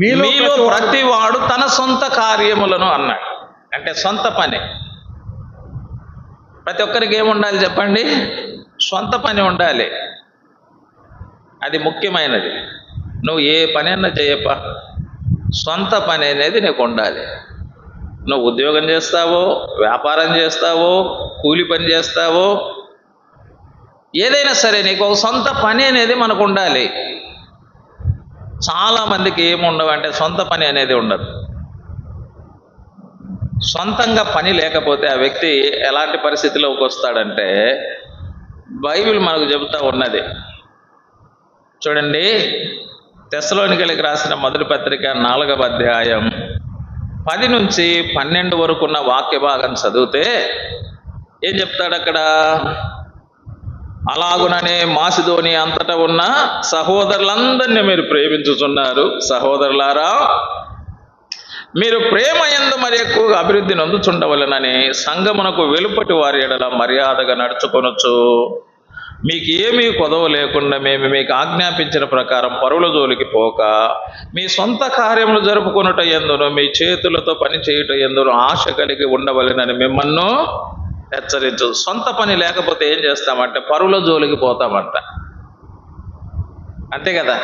మీలో ప్రతివాడు తన సొంత కార్యములను అన్నాడు. అంటే సొంత పని. ప్రతి ఒక్కరికి ఏముండాలి చెప్పండి? సొంత పని ఉండాలి. అది ముఖ్యమైనది. నువ్వు ఏ పని అన్నా చేయప్ప, సొంత పని అనేది నీకు ఉండాలి. నువ్వు ఉద్యోగం చేస్తావో, వ్యాపారం చేస్తావో, కూలి పని చేస్తావో, ఏదైనా సరే నీకు ఒక సొంత పని అనేది మనకు ఉండాలి. చాలామందికి ఏముండవంటే సొంత పని అనేది ఉండదు. సొంతంగా పని లేకపోతే ఆ వ్యక్తి ఎలాంటి పరిస్థితిలోకి వస్తాడంటే, బైబిల్ మనకు చెబుతూ ఉన్నది. చూడండి, తెస్సలోనికీయులకు రాసిన మొదటి పత్రిక 4వ అధ్యాయం 10 నుంచి 12 వరకు ఉన్న వాక్య భాగం చదివితే ఏం చెప్తాడు అక్కడ? అలాగుననే మాసిదోని అంతటా ఉన్న సహోదరులందరినీ మీరు ప్రేమించుచున్నారు. సహోదరులారా, మీరు ప్రేమ యందు మరి ఎక్కువగా అభివృద్ధి నొందుచుండవలెనని సంఘమునకు వెలుపటి వారి ఎడల మర్యాదగా నడుచుకొనొచ్చు. మీకు ఏమీ కొదవ లేకుండా మేము మీకు ఆజ్ఞాపించిన ప్రకారం పరుల జోలికి పోక, మీ సొంత కార్యములు జరుపుకొనుట యందును మీ చేతులతో పని చేయుట యందును ఆశ కలిగి ఉండవలెనని మిమ్మల్ని హెచ్చరించు. సొంత పని లేకపోతే ఏం చేస్తామంటే పరుల జోలికి పోతామంట. అంతే కదా?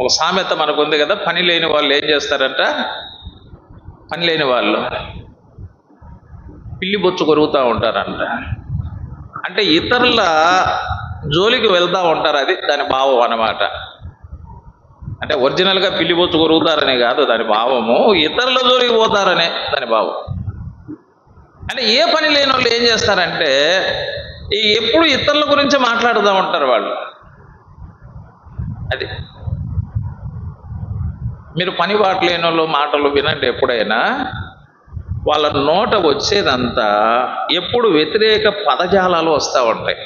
ఒక సామెత మనకు ఉంది కదా, పని లేని వాళ్ళు ఏం చేస్తారంట? పని లేని వాళ్ళు పిల్లి బొచ్చు కొరుగుతూ ఉంటారంట. అంటే ఇతరుల జోలికి వెళ్తూ ఉంటారు. అది దాని భావం అన్నమాట. అంటే ఒరిజినల్గా పిల్లి బొచ్చు కొరుగుతారనే కాదు దాని భావము, ఇతరుల జోలికి పోతారనే దాని భావం. అంటే ఏ పని లేని వాళ్ళు ఏం చేస్తారంటే ఎప్పుడు ఇతరుల గురించి మాట్లాడుతూ ఉంటారు వాళ్ళు. అది మీరు పని బాట లేని వాళ్ళు మాటలు వినండి. ఎప్పుడైనా వాళ్ళ నోట వచ్చేదంతా ఎప్పుడు వ్యతిరేక పదజాలాలు వస్తూ ఉంటాయి.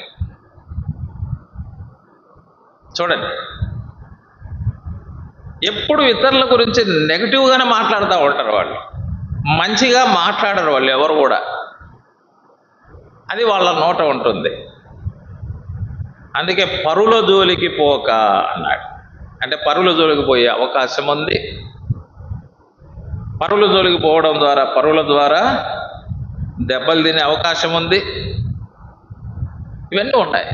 చూడండి, ఎప్పుడు ఇతరుల గురించి నెగిటివ్గానే మాట్లాడుతూ ఉంటారు వాళ్ళు. మంచిగా మాట్లాడరు వాళ్ళు ఎవరు కూడా. అది వాళ్ళ నోట ఉంటుంది. అందుకే పరుల జోలికి పోక అన్నాడు. అంటే పరుల జోలికి పోయే అవకాశం ఉంది. పరుల జోలికి పోవడం ద్వారా పరుల ద్వారా దెబ్బలు తినే అవకాశం ఉంది. ఇవన్నీ ఉంటాయి.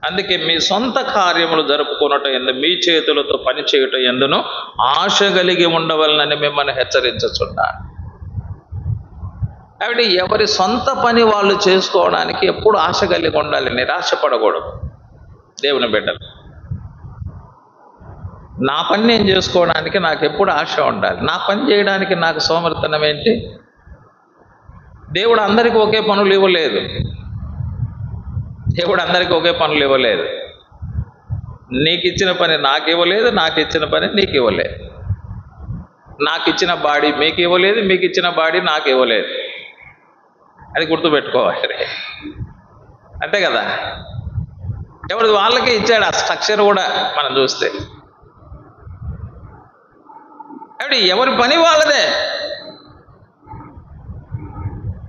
అందుకే మీ సొంత కార్యములు జరుపుకొనుట యందు మీ చేతులతో పని చేయుట యందును ఆశ కలిగి ఉండవలనని మిమ్మల్ని హెచ్చరించుచున్నాను. కాబట్టి ఎవరి సొంత పని వాళ్ళు చేసుకోవడానికి ఎప్పుడు ఆశ కలిగి ఉండాలి, నిరాశపడకూడదు. దేవుని బిడ్డలు, నా పని నేను చేసుకోవడానికి నాకు ఎప్పుడు ఆశ ఉండాలి. నా పని చేయడానికి నాకు సోమరితనం ఏంటి? దేవుడు అందరికీ ఒకే పనులు ఇవ్వలేదు. దేవుడు అందరికీ ఒకే పనులు ఇవ్వలేదు. నీకు ఇచ్చిన పని నాకు ఇవ్వలేదు, నాకు ఇచ్చిన పని నీకు ఇవ్వలేదు. నాకు ఇచ్చిన బాడీ మీకు ఇవ్వలేదు, మీకు ఇచ్చిన బాడీ నాకు ఇవ్వలేదు. అది గుర్తుపెట్టుకోవాలి. అంతే కదా? ఎవరు వాళ్ళకే ఇచ్చాడు ఆ స్ట్రక్చర్ కూడా మనం చూస్తే. కాబట్టి ఎవరి పని వాళ్ళదే.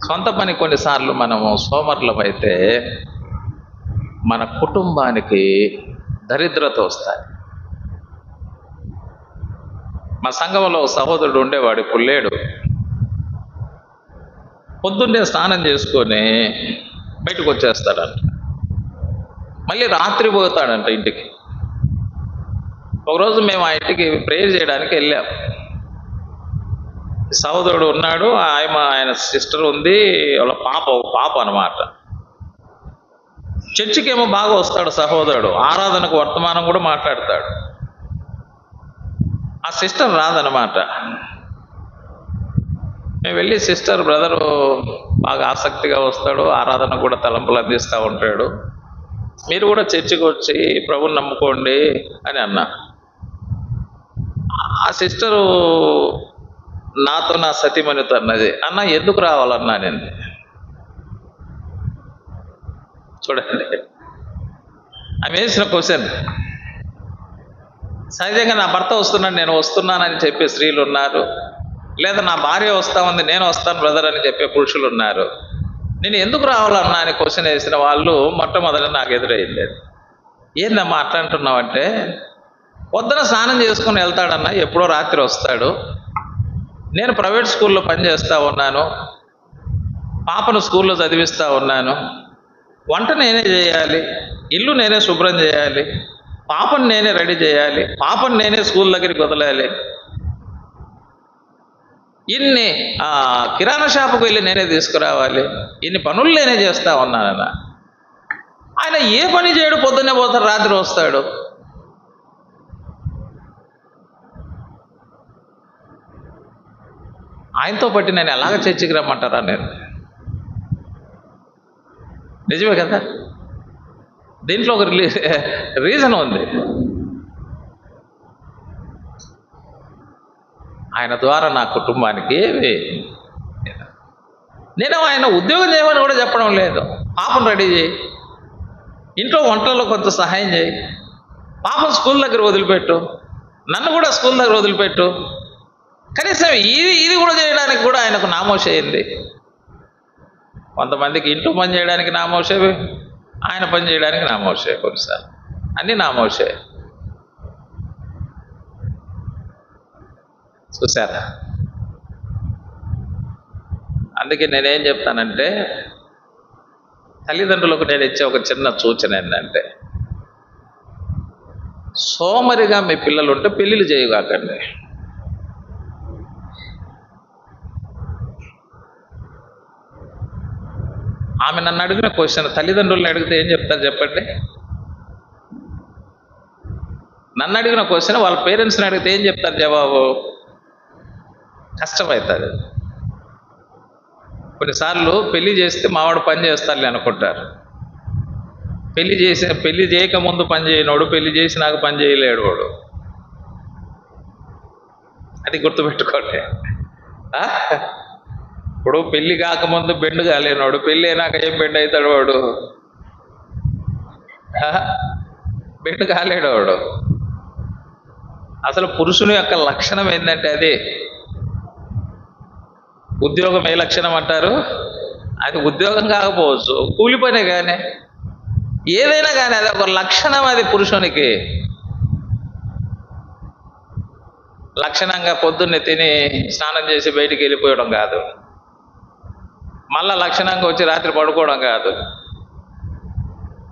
సొంత పని కొన్నిసార్లు మనము సోమరులమైతే మన కుటుంబానికి దరిద్రత వస్తాయి. మా సంఘంలో సహోదరుడు ఉండేవాడు, ఇప్పుడు లేడు. పొద్దున్నే స్నానం చేసుకొని బయటకు వచ్చేస్తాడంట. మళ్ళీ రాత్రి పోతాడంట ఇంటికి. ఒకరోజు మేము ఆ ఇంటికి ప్రేయర్ చేయడానికి వెళ్ళాం. సహోదరుడు ఉన్నాడు, ఆయన సిస్టర్ ఉంది, వాళ్ళ పాప అన్నమాట. చర్చికేమో బాగా వస్తాడు సహోదరుడు, ఆరాధనకు వర్తమానం కూడా మాట్లాడతాడు. ఆ సిస్టర్ రాదనమాట. మేము వెళ్ళి సిస్టర్ బ్రదరు బాగా ఆసక్తిగా వస్తాడు, ఆరాధన కూడా తలంపులు అందిస్తూ ఉంటాడు, మీరు కూడా చర్చికి వచ్చి ప్రభుని నమ్ముకోండి అని అన్నా. ఆ సిస్టరు నాతో నా సతీమణితో అన్నది, అన్న ఎందుకు రావాలన్నా నేను. చూడండి ఆమె వేసిన క్వశ్చన్. సహజంగా నా భర్త వస్తున్నాడు, నేను వస్తున్నానని చెప్పే స్త్రీలు ఉన్నారు, లేదా నా భార్య వస్తా ఉంది, నేను వస్తాను బ్రదర్ అని చెప్పే పురుషులు ఉన్నారు. నేను ఎందుకు రావాలన్నా అని క్వశ్చన్ వేసిన వాళ్ళు మొట్టమొదటి నాకు ఎదురైంది. ఏందమ్మా అట్లా అంటున్నావంటే, పొద్దున స్నానం చేసుకుని వెళ్తాడన్నా, ఎప్పుడో రాత్రి వస్తాడు, నేను ప్రైవేట్ స్కూల్లో పనిచేస్తూ ఉన్నాను, పాపను స్కూల్లో చదివిస్తూ ఉన్నాను, వంట నేనే చేయాలి, ఇల్లు నేనే శుభ్రం చేయాలి, పాపను నేనే రెడీ చేయాలి, పాపను నేనే స్కూల్ దగ్గరికి వదలాలి, ఇన్ని కిరాణా షాపుకు వెళ్ళి నేనే తీసుకురావాలి, ఇన్ని పనులు నేనే చేస్తూ ఉన్నానన్న. ఆయన ఏ పని చేయడు, పొద్దున్నే పోతాడు, రాత్రి వస్తాడు. ఆయనతో పట్టి నేను ఎలాగ చర్చికి రమ్మంటారా? నేను నిజమే కదా, దీంట్లో ఒక రీజన్ ఉంది. ఆయన ద్వారా నా కుటుంబానికి నేను ఆయన ఉద్యోగం చేయమని కూడా చెప్పడం లేదు. పాపను రెడీ చేయి, ఇంట్లో వంటల్లో కొంత సహాయం చేయి, పాపను స్కూల్ దగ్గర వదిలిపెట్టు, నన్ను కూడా స్కూల్ దగ్గర వదిలిపెట్టు. కనీసం ఇది కూడా చేయడానికి కూడా ఆయనకు నామోషి అయింది. కొంతమందికి ఇంట్లో పని చేయడానికి నామోషే, ఆయన పని చేయడానికి నామోషే, కొన్నిసార్లు అన్నీ నామోషే. చూసారా? అందుకే నేనేం చెప్తానంటే, తల్లిదండ్రులకు నేను ఇచ్చే ఒక చిన్న సూచన ఏంటంటే, సోమరిగా మీ పిల్లలు ఉంటే పెళ్ళిళ్ళు చేయగాకండి. ఆమె నన్ను అడిగిన క్వశ్చన్, తల్లిదండ్రులను అడిగితే ఏం చెప్తారు చెప్పండి? నన్ను అడిగిన క్వశ్చన్ వాళ్ళ పేరెంట్స్ని అడిగితే ఏం చెప్తారు జవాబు? కష్టమవుతుంది. కొన్నిసార్లు పెళ్లి చేస్తే మావాడు పని చేస్తారులే అనుకుంటారు. పెళ్లి చేయక ముందు పని చేయనోడు, పెళ్లి చేసినాక పని చేయలేడు వాడు. అది గుర్తుపెట్టుకోండి. ఇప్పుడు పెళ్లి కాకముందు బెండు కాలేనోడు, పెళ్ళి అయినాక ఏం బెండు అవుతాడు వాడు? బెండు కాలేడు వాడు. అసలు పురుషుని యొక్క లక్షణం ఏంటంటే అది ఉద్యోగం. ఏ లక్షణం అంటారు? అది ఉద్యోగం కాకపోవచ్చు, కూలి పనే కానీ ఏదైనా కానీ అది ఒక లక్షణం. అది పురుషునికి లక్షణంగా పొద్దున్నే తిని స్నానం చేసి బయటికి వెళ్ళిపోయడం కాదు, మళ్ళా లక్షణంగా వచ్చి రాత్రి పడుకోవడం కాదు.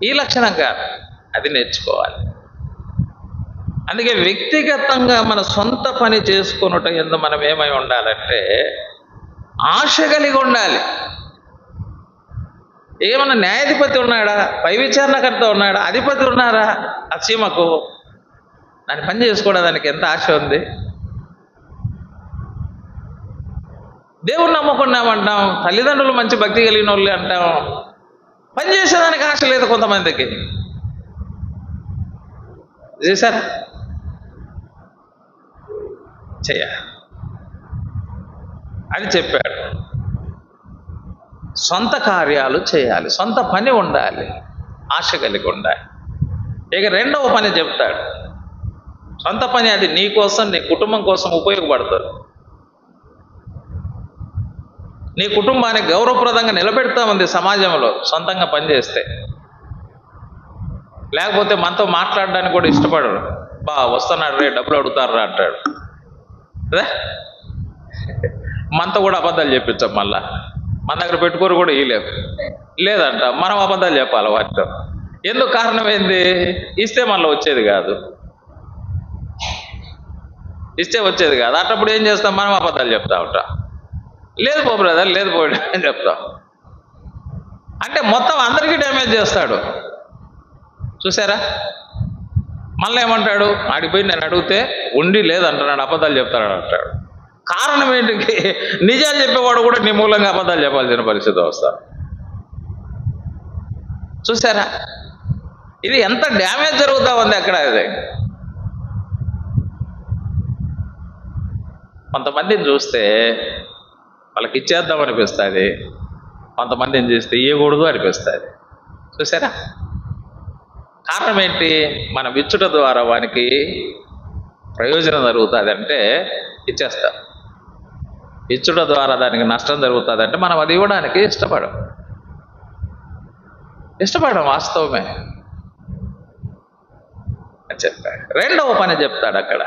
ఈ లక్షణం కాదు, అది నేర్చుకోవాలి. అందుకే వ్యక్తిగతంగా మన సొంత పని చేసుకున్నట ఎందు మనం ఏమై ఉండాలంటే ఆశ కలిగి ఉండాలి. ఏమన్నా న్యాయాధిపతి ఉన్నాడా, పై విచారణకర్త ఉన్నాడా, అధిపతి ఉన్నారా ఆ సీమకు? దాన్ని పని చేసుకోవడానికి ఎంత ఆశ ఉంది. దేవుని నమ్ముకున్నామంటాం, తల్లిదండ్రులు మంచి భక్తి కలిగిన వాళ్ళు అంటాం, పని చేసేదానికి ఆశ లేదు కొంతమందికి. చేశారా? అని చెప్పాడు. సొంత కార్యాలు చేయాలి, సొంత పని ఉండాలి, ఆశ కలిగి ఉండాలి. ఇక రెండవ పని చెప్తాడు. సొంత పని, అది నీ కోసం, నీ కుటుంబం కోసం ఉపయోగపడుతుంది. నీ కుటుంబాన్ని గౌరవప్రదంగా నిలబెడతా ఉంది సమాజంలో సొంతంగా పనిచేస్తే. లేకపోతే మనతో మాట్లాడడానికి కూడా ఇష్టపడరు. వస్తున్నాడు రే, డబ్బులు అడుగుతారా అంటాడు. అదే మనతో కూడా అబద్ధాలు చెప్పించాం, మళ్ళా మన దగ్గర పెట్టుకోరు కూడా ఇవ్వలేము. లేదంట, మనం అబద్ధాలు చెప్పాలి వాటితో. ఎందుకు? కారణం ఏంది? ఇస్తే మళ్ళీ వచ్చేది కాదు. ఇస్తే వచ్చేది కాదు. అట్టప్పుడు ఏం చేస్తాం, మనం అబద్ధాలు చెప్తా ఉంటాం. లేదు పో బ్రదర్, లేదు పోయి అని చెప్తాం. అంటే మొత్తం అందరికీ డ్యామేజ్ చేస్తాడు. చూసారా? మళ్ళీ ఏమంటాడు, ఆడిపోయి నేను అడిగితే ఉండి లేదంటున్నాడు, అబద్ధాలు చెప్తాడు అంటాడు. కారణం ఏంటి? నిజాలు చెప్పేవాడు కూడా నీ మూలంగా అబద్ధాలు చెప్పాల్సిన పరిస్థితి వస్తారు. చూసారా? ఇది ఎంత డ్యామేజ్ జరుగుతూ ఉంది అక్కడ. ఇది కొంతమందిని చూస్తే వాళ్ళకి ఇచ్చేద్దాం అనిపిస్తుంది, కొంతమందిని చూస్తే ఇవ్వకూడదు అనిపిస్తుంది. చూసారా? కారణం ఏంటి? మనం ఇచ్చుట ద్వారా వానికి ప్రయోజనం జరుగుతుంది అంటే ఇచ్చేస్తాం, ఇచ్చుట ద్వారా దానికి నష్టం జరుగుతుంది అంటే మనం అది ఇవ్వడానికి ఇష్టపడం వాస్తవమే అని చెప్తాడు. రెండవ పని చెప్తాడు అక్కడ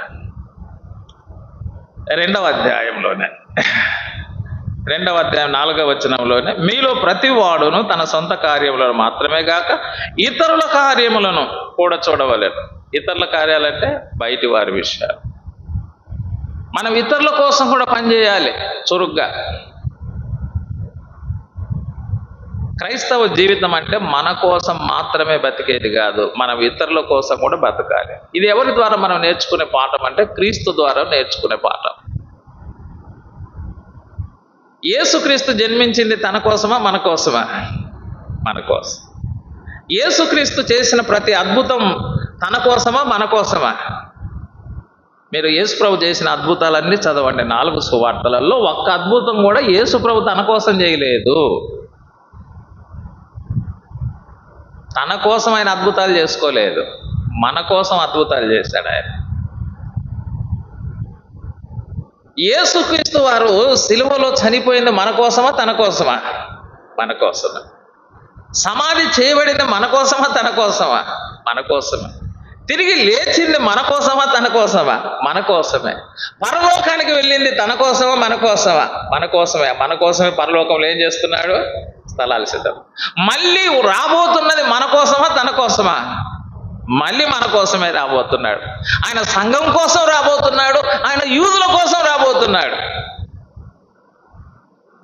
2వ అధ్యాయంలోనే, 2వ అధ్యాయం 4వ వచనంలోనే, మీలో ప్రతి వాడును తన సొంత కార్యములను మాత్రమే గాక ఇతరుల కార్యములను కూడా చూడవలెను. ఇతరుల కార్యాలంటే బయటి వారి విషయాలు. మనం ఇతరుల కోసం కూడా పనిచేయాలి చురుగ్గా. క్రైస్తవ జీవితం అంటే మన కోసం మాత్రమే బతికేది కాదు, మనం ఇతరుల కోసం కూడా బతకాలి. ఇది ఎవరి ద్వారా మనం నేర్చుకునే పాఠం అంటే క్రీస్తు ద్వారా నేర్చుకునే పాఠం. యేసుక్రీస్తు జన్మించింది తన కోసమా మన కోసమా? మన కోసం. యేసుక్రీస్తు చేసిన ప్రతి అద్భుతం తన కోసమా మన కోసమా? మీరు యేసుప్రభు చేసిన అద్భుతాలన్నీ చదవండి. 4 సువార్తలలో ఒక్క అద్భుతం కూడా యేసుప్రభు తన కోసం చేయలేదు. తన కోసం ఆయన అద్భుతాలు చేసుకోలేదు, మన కోసం అద్భుతాలు చేశాడు ఆయన. యేసుక్రీస్తు వారు సిలువలో చనిపోయింది మన కోసమా తన కోసమా? మన కోసమా. సమాధి చేయబడింది మన కోసమా తన కోసమా? మన కోసమే. తిరిగి లేచింది మన కోసమా తన కోసమా? మన కోసమే. పరలోకానికి వెళ్ళింది తన కోసమా మన కోసమా? మన కోసమే. మన కోసమే పరలోకంలో ఏం చేస్తున్నాడు? స్థలాలు సిద్ధం. మళ్ళీ రాబోతున్నది మన కోసమా తన కోసమా? మళ్ళీ మన కోసమే రాబోతున్నాడు. ఆయన సంఘం కోసం రాబోతున్నాడు, ఆయన యూదుల కోసం రాబోతున్నాడు.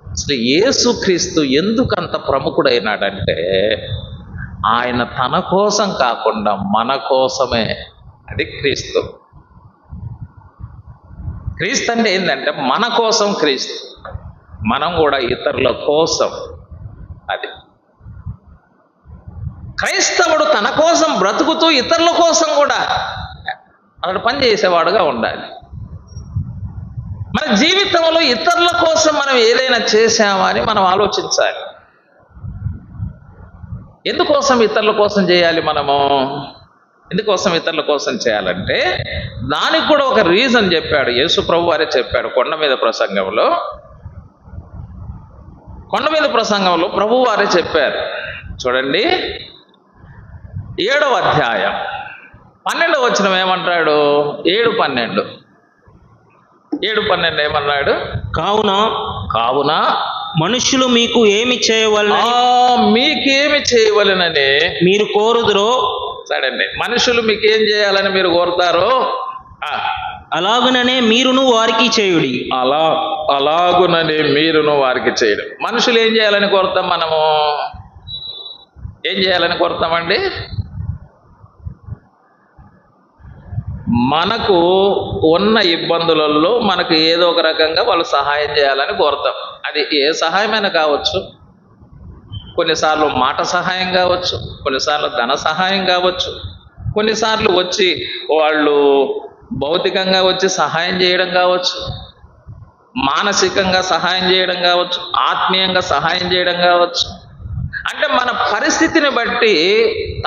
అసలు యేసుక్రీస్తు ఎందుకంత ప్రముఖుడైనాడంటే ఆయన తన కోసం కాకుండా మన కోసమే. అది క్రీస్తు. క్రీస్తు అంటే ఏంటంటే మన కోసం క్రీస్తు, మనం కూడా ఇతరుల కోసం. అది క్రైస్తవుడు తన కోసం బ్రతుకుతూ ఇతరుల కోసం కూడా అతడు పని చేసేవాడుగా ఉండాలి. మన జీవితంలో ఇతరుల కోసం మనం ఏదైనా చేశామా అని మనం ఆలోచించాలి. ఎందుకోసం ఇతరుల కోసం చేయాలి మనము? ఎందుకోసం ఇతరుల కోసం చేయాలంటే దానికి కూడా ఒక రీజన్ చెప్పాడు యేసు ప్రభు వారే చెప్పాడు. కొండ మీద ప్రసంగంలో ప్రభు వారే చెప్పారు. చూడండి 7వ అధ్యాయం 12వ వచనం ఏమంటాడు? 7:12 ఏమన్నాడు? కావున మనుషులు మీకు ఏమి చేయవలన మీకేమి చేయవలనని మీరు కోరుదురో. చూడండి, మనుషులు మీకేం చేయాలని మీరు కోరుతారో అలాగుననే మీరును వారికి చేయుడి. అలాగుననే మీరును వారికి చేయడం. మనుషులు ఏం చేయాలని కోరుతాం? మనము ఏం చేయాలని కోరుతామండి? మనకు ఉన్న ఇబ్బందులలో మనకు ఏదో ఒక రకంగా వాళ్ళు సహాయం చేయాలని కోరుతాం. అది ఏ సహాయమైనా కావచ్చు. కొన్నిసార్లు మాట సహాయం కావచ్చు, కొన్నిసార్లు ధన సహాయం కావచ్చు, కొన్నిసార్లు వచ్చి వాళ్ళు భౌతికంగా వచ్చి సహాయం చేయడం కావచ్చు, మానసికంగా సహాయం చేయడం కావచ్చు, ఆత్మీయంగా సహాయం చేయడం కావచ్చు. అంటే మన పరిస్థితిని బట్టి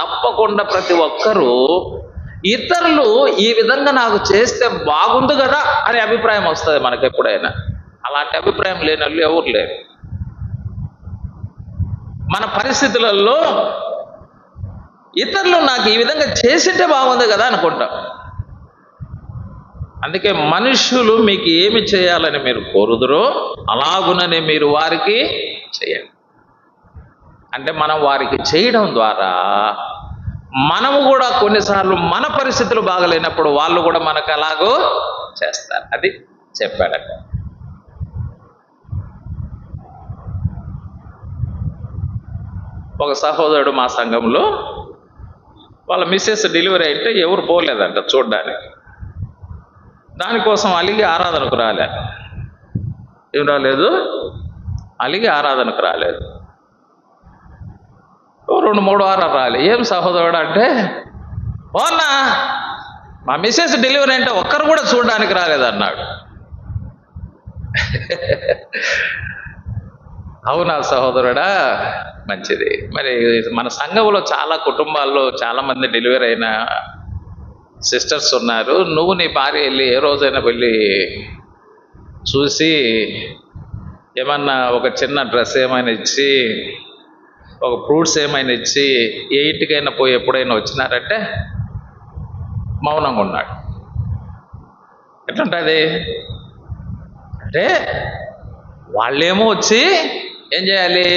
తప్పకుండా ప్రతి ఒక్కరూ ఇతరులు ఈ విధంగా నాకు చేస్తే బాగుంది కదా అనే అభిప్రాయం వస్తుంది మనకు ఎప్పుడైనా. అలాంటి అభిప్రాయం లేని వాళ్ళు ఎవరు లేరు. మన పరిస్థితులలో ఇతరులు నాకు ఈ విధంగా చేసింటే బాగుంది కదా అనుకుంటాం. అందుకే మనుషులు మీకు ఏమి చేయాలని మీరు కోరుదురో అలాగుననే మీరు వారికి చేయండి. అంటే మనం వారికి చేయడం ద్వారా మనము కూడా కొన్నిసార్లు మన పరిస్థితులు బాగలేనప్పుడు వాళ్ళు కూడా మనకు అలాగో చేస్తారు. అది చెప్పాడట. ఒక సహోదరుడు మా సంఘంలో వాళ్ళ మిస్సెస్ డెలివరీ అయితే ఎవరు పోలేదంట చూడ్డానికి. దానికోసం అలిగి ఆరాధనకు రాలే. ఏం రాలేదు? అలిగి ఆరాధనకు రాలేదు. 2-3 వారాలు రాలే. ఏం సహోదరుడు అంటే, ఓన్నా మా మిస్సెస్ డెలివరీ అంటే ఒక్కరు కూడా చూడడానికి రాలేదన్నాడు. అవునా సహోదరుడా? మంచిది. మరి మన సంఘంలో చాలా కుటుంబాల్లో చాలామంది డెలివరీ అయిన సిస్టర్స్ ఉన్నారు. నువ్వు నీ భార్య వెళ్ళి ఏ రోజైనా వెళ్ళి చూసి ఏమన్నా ఒక చిన్న డ్రెస్ ఏమైనా ఇచ్చి, ఒక ఫ్రూట్స్ ఏమైనా ఇచ్చి, ఏ ఇంటికైనా పోయి ఎప్పుడైనా వచ్చినారంటే మౌనంగా ఉన్నాడు. ఎట్లుంటుంది అంటే, వాళ్ళేమో వచ్చి ఏం చేయాలి?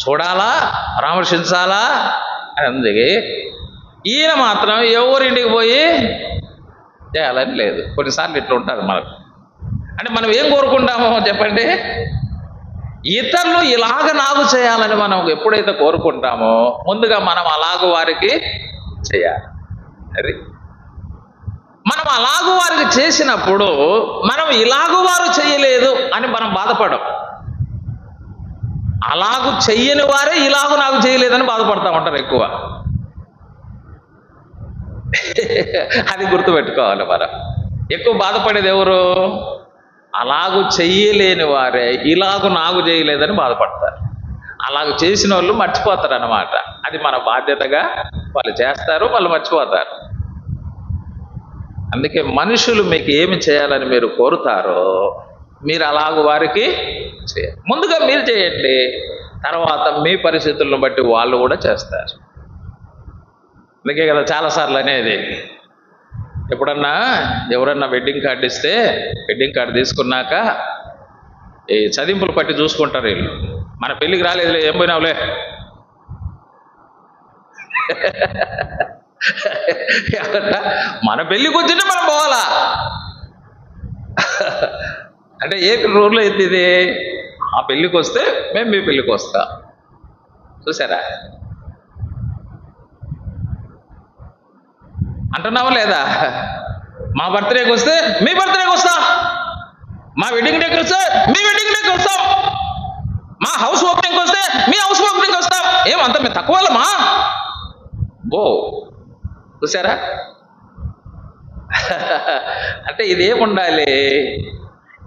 చూడాలా, పరామర్శించాలా అని ఉంది. ఈయన మాత్రం ఎవరింటికి పోయి చేయాలని లేదు. కొన్నిసార్లు ఇట్లా ఉంటుంది మనకు. అంటే మనం ఏం కోరుకుంటామో చెప్పండి, ఇతరులు ఇలాగ నాకు చేయాలని మనం ఎప్పుడైతే కోరుకుంటామో ముందుగా మనం అలాగ వారికి చేయాలి. అది మనం అలాగూ వారికి చేసినప్పుడు మనం ఇలాగూ వారు చేయలేదు అని మనం బాధపడం. అలాగూ చెయ్యని వారే ఇలాగూ నాకు చేయలేదని బాధపడతా ఉంటారు ఎక్కువ. అది గుర్తుపెట్టుకోవాలి. మనం ఎక్కువ బాధపడేది ఎవరు? అలాగూ చెయ్యలేని వారే ఇలాగూ నాకు చేయలేదని బాధపడతారు. అలాగూ చేసిన వాళ్ళు మర్చిపోతారు అన్నమాట. అది మన బాధ్యతగా వాళ్ళు చేస్తారు, వాళ్ళు మర్చిపోతారు. అందుకే మనుషులు మీకు ఏమి చేయాలని మీరు కోరుతారో మీరు అలాగూ వారికి చేయాలి. ముందుగా మీరు చేయండి, తర్వాత మీ పరిస్థితులను బట్టి వాళ్ళు కూడా చేస్తారు. అందుకే కదా చాలాసార్లు అనేది, ఎప్పుడన్నా ఎవరన్నా వెడ్డింగ్ కార్డు ఇస్తే వెడ్డింగ్ కార్డు తీసుకున్నాక ఈ చదింపులు పట్టి చూసుకుంటారు వీళ్ళు. మన పెళ్ళికి రాలేదులే, ఏం పోయినావులే. మన పెళ్ళికి వచ్చింటే మనం పోవాలా అంటే ఏ రూల్లో అయితే ఇది? ఆ పెళ్ళికి వస్తే మేము మీ పెళ్ళికి వస్తాం. చూసారా? అంటున్నావా లేదా? మా బర్త్డేకి వస్తే మీ బర్త్డేకి వస్తాం, మా వెడ్డింగ్ డేకి వస్తే మీ వెడ్డింగ్ డేకి వస్తాం, మా హౌస్ ఓపెనింగ్కి వస్తే మీ హౌస్ ఓపెనింగ్కి వస్తాం. ఏమంత మేము తక్కువ వాళ్ళమా? ఓ చూసారా? అంటే ఇది ఏముండాలి?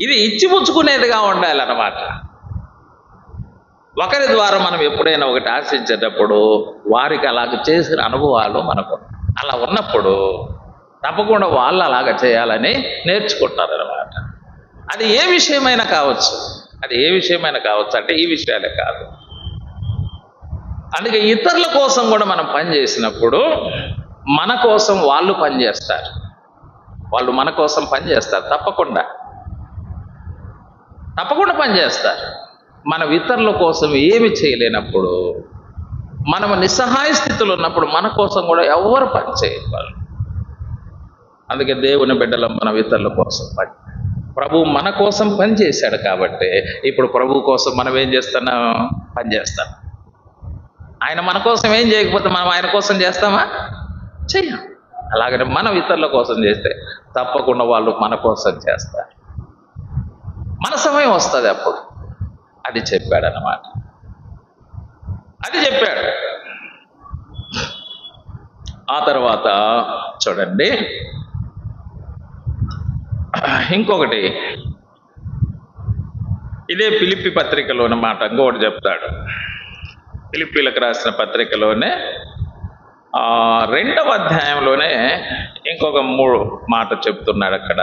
ఇది ఇచ్చిపుచ్చుకునేదిగా ఉండాలన్నమాట. ఒకరి ద్వారా మనం ఎప్పుడైనా ఒకటి ఆశించేటప్పుడు వారికి అలాగ చేసిన అనుభవాలు మనకు అలా ఉన్నప్పుడు తప్పకుండా వాళ్ళు అలాగ చేయాలని నేర్చుకుంటారన్నమాట. అది ఏ విషయమైనా కావచ్చు, అది ఏ విషయమైనా కావచ్చు, అంటే ఈ విషయాలే కాదు. అందుకే ఇతరుల కోసం కూడా మనం పని చేసినప్పుడు మన కోసం వాళ్ళు పనిచేస్తారు, వాళ్ళు మన కోసం పనిచేస్తారు. తప్పకుండా పనిచేస్తారు. మనం ఇతరుల కోసం ఏమి చేయలేనప్పుడు, మనం నిస్సహాయ స్థితిలో ఉన్నప్పుడు మన కోసం కూడా ఎవరు పని చేయరు. అందుకే దేవుని బిడ్డలం మనం ఇతరుల కోసం ప్రభు మన కోసం పని చేశాడు కాబట్టి ఇప్పుడు ప్రభు కోసం మనం ఏం చేస్తున్నాం? పని చేస్తాం. ఆయన మన కోసం ఏం చేయకపోతే మనం ఆయన కోసం చేస్తామా? చెయ్యం. అలాగనే మనం ఇతరుల కోసం చేస్తే తప్పకుండా వాళ్ళు మన కోసం చేస్తారు. మన సమయం వస్తుంది అప్పుడు. అది చెప్పాడు అన్నమాట. అది చెప్పాడు. ఆ తర్వాత చూడండి ఇంకొకటి, ఇదే ఫిలిప్పీ పత్రికలోని మాట ఇంకొకటి చెప్తాడు. ఫిలిప్పీలకు రాసిన పత్రికలోనే 2వ అధ్యాయంలోనే ఇంకొక 3 మాట చెప్తున్నాడు అక్కడ.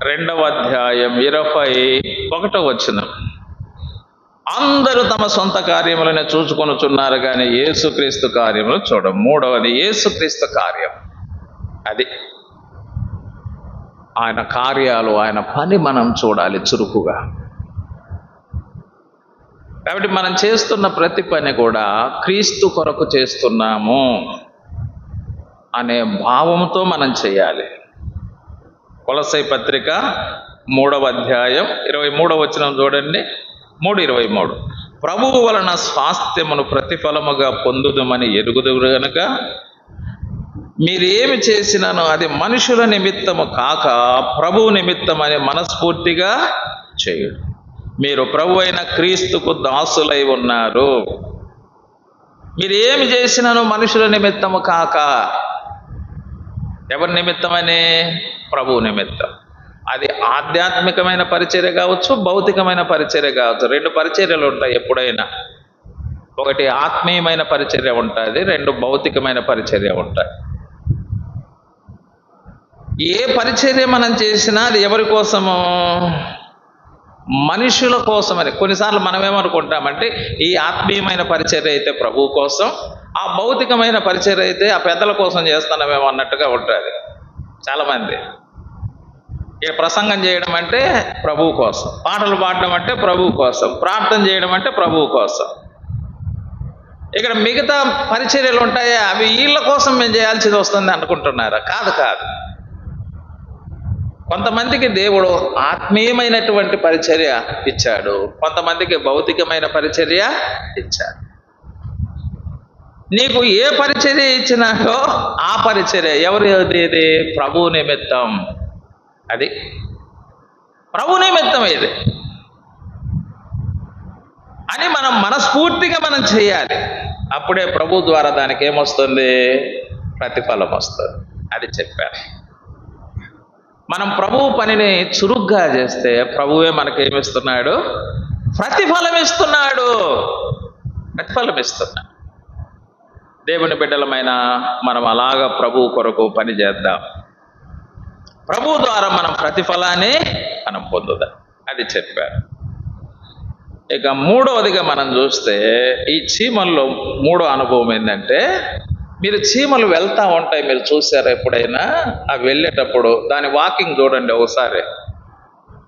2వ అధ్యాయం 21వ వచనం, అందరూ తమ సొంత కార్యములనే చూసుకొనుచున్నారు కానీ యేసుక్రీస్తు కార్యములు చూడ. 3వది యేసుక్రీస్తు కార్యం. అది ఆయన కార్యాలు, ఆయన పని మనం చూడాలి చురుకుగా. కాబట్టి మనం చేస్తున్న ప్రతి పని కూడా క్రీస్తు కొరకు చేస్తున్నాము అనే భావంతో మనం చేయాలి. కొలస్సై పత్రిక 3వ అధ్యాయం 23వ వచనం చూడండి. 3:23 ప్రభువు వలన స్వాస్థ్యమును ప్రతిఫలముగా పొందుదుమని ఎరుగుదురు గనుక మీరేమి చేసినానో అది మనుషుల నిమిత్తము కాక ప్రభువు నిమిత్తమని మనస్ఫూర్తిగా చేయుడు. మీరు ప్రభు అయిన క్రీస్తుకు దాసులై ఉన్నారు. మీరు ఏమి చేసినానో మనుషుల నిమిత్తము కాక, ఎవరి నిమిత్తమని? ప్రభువు నిమిత్తం. అది ఆధ్యాత్మికమైన పరిచర్య కావచ్చు, భౌతికమైన పరిచర్య కావచ్చు. 2 పరిచర్యలు ఉంటాయి ఎప్పుడైనా. ఒకటి ఆత్మీయమైన పరిచర్య ఉంటుంది, 2 భౌతికమైన పరిచర్య ఉంటాయి. ఏ పరిచర్య మనం చేసినా అది ఎవరి కోసము? మనుషుల కోసమని. కొన్నిసార్లు మనం ఏమనుకుంటామంటే ఈ ఆత్మీయమైన పరిచర్య అయితే ప్రభువు కోసం, ఆ భౌతికమైన పరిచర్య అయితే ఆ పెద్దల కోసం చేస్తున్నామేమో అన్నట్టుగా ఉంటుంది చాలామంది. ఇక్కడ ప్రసంగం చేయడం అంటే ప్రభువు కోసం, పాటలు పాడడం అంటే ప్రభువు కోసం, ప్రార్థన చేయడం అంటే ప్రభువు కోసం. ఇక్కడ మిగతా పరిచర్యలు ఉంటాయి, అవి వీళ్ళ కోసం మేము చేయాల్సి వస్తుంది అనుకుంటున్నారా? కాదు. కొంతమందికి దేవుడు ఆత్మీయమైనటువంటి పరిచర్య ఇచ్చాడు, కొంతమందికి భౌతికమైన పరిచర్య ఇచ్చాడు. నీకు ఏ పరిచర్య ఇచ్చినాడో ఆ పరిచర్య ఎవరిది? ప్రభు నిమిత్తం. అది ప్రభు నిమిత్తం ఇది అని మనం మనస్ఫూర్తిగా మనం చేయాలి. అప్పుడే ప్రభు ద్వారా దానికి ఏమొస్తుంది? ప్రతిఫలం వస్తుంది. అది చెప్పారు. మనం ప్రభువు పనిని చురుగ్గా చేస్తే ప్రభువే మనకేమిస్తున్నాడు? ప్రతిఫలం ఇస్తున్నాడు. దేవుని బిడ్డలమైన మనం అలాగా ప్రభువు కొరకు పని చేద్దాం. ప్రభువు ద్వారా మనం ప్రతిఫలాన్ని మనం పొందుదాం. అది చెప్పారు. ఇక 3వదిగా మనం చూస్తే ఈ చీమల్లో 3వ అనుభవం ఏంటంటే, మీరు చీమలు వెళ్తూ ఉంటాయి, మీరు చూసారా ఎప్పుడైనా? అవి వెళ్ళేటప్పుడు దాని వాకింగ్ చూడండి ఒకసారి.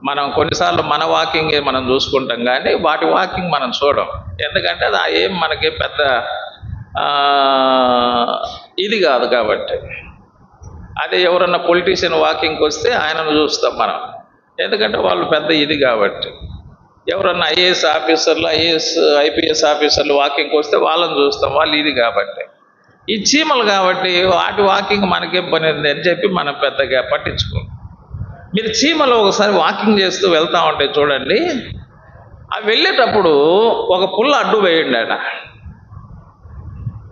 మనం కొన్నిసార్లు మన వాకింగే మనం చూసుకుంటాం కానీ వాటి వాకింగ్ మనం చూడం. ఎందుకంటే అది ఏం మనకి పెద్ద ఇది కాదు కాబట్టి. అదే ఎవరన్నా పొలిటీషియన్ వాకింగ్కి వస్తే ఆయనను చూస్తాం మనం, ఎందుకంటే వాళ్ళు పెద్ద ఇది కాబట్టి. ఎవరన్నా ఐఏఎస్ ఆఫీసర్లు, ఐపీఎస్ ఆఫీసర్లు వాకింగ్కి వస్తే వాళ్ళని చూస్తాం, వాళ్ళు ఇది కాబట్టి. ఈ చీమలు కాబట్టి వాటి వాకింగ్ మనకేం పని ఉంది అని చెప్పి మనం పెద్దగా పట్టించుకోం. మీరు చీమలు ఒకసారి వాకింగ్ చేస్తూ వెళ్తూ ఉంటే చూడండి, అవి వెళ్ళేటప్పుడు ఒక పుల్ల అడ్డు వేయండి అట.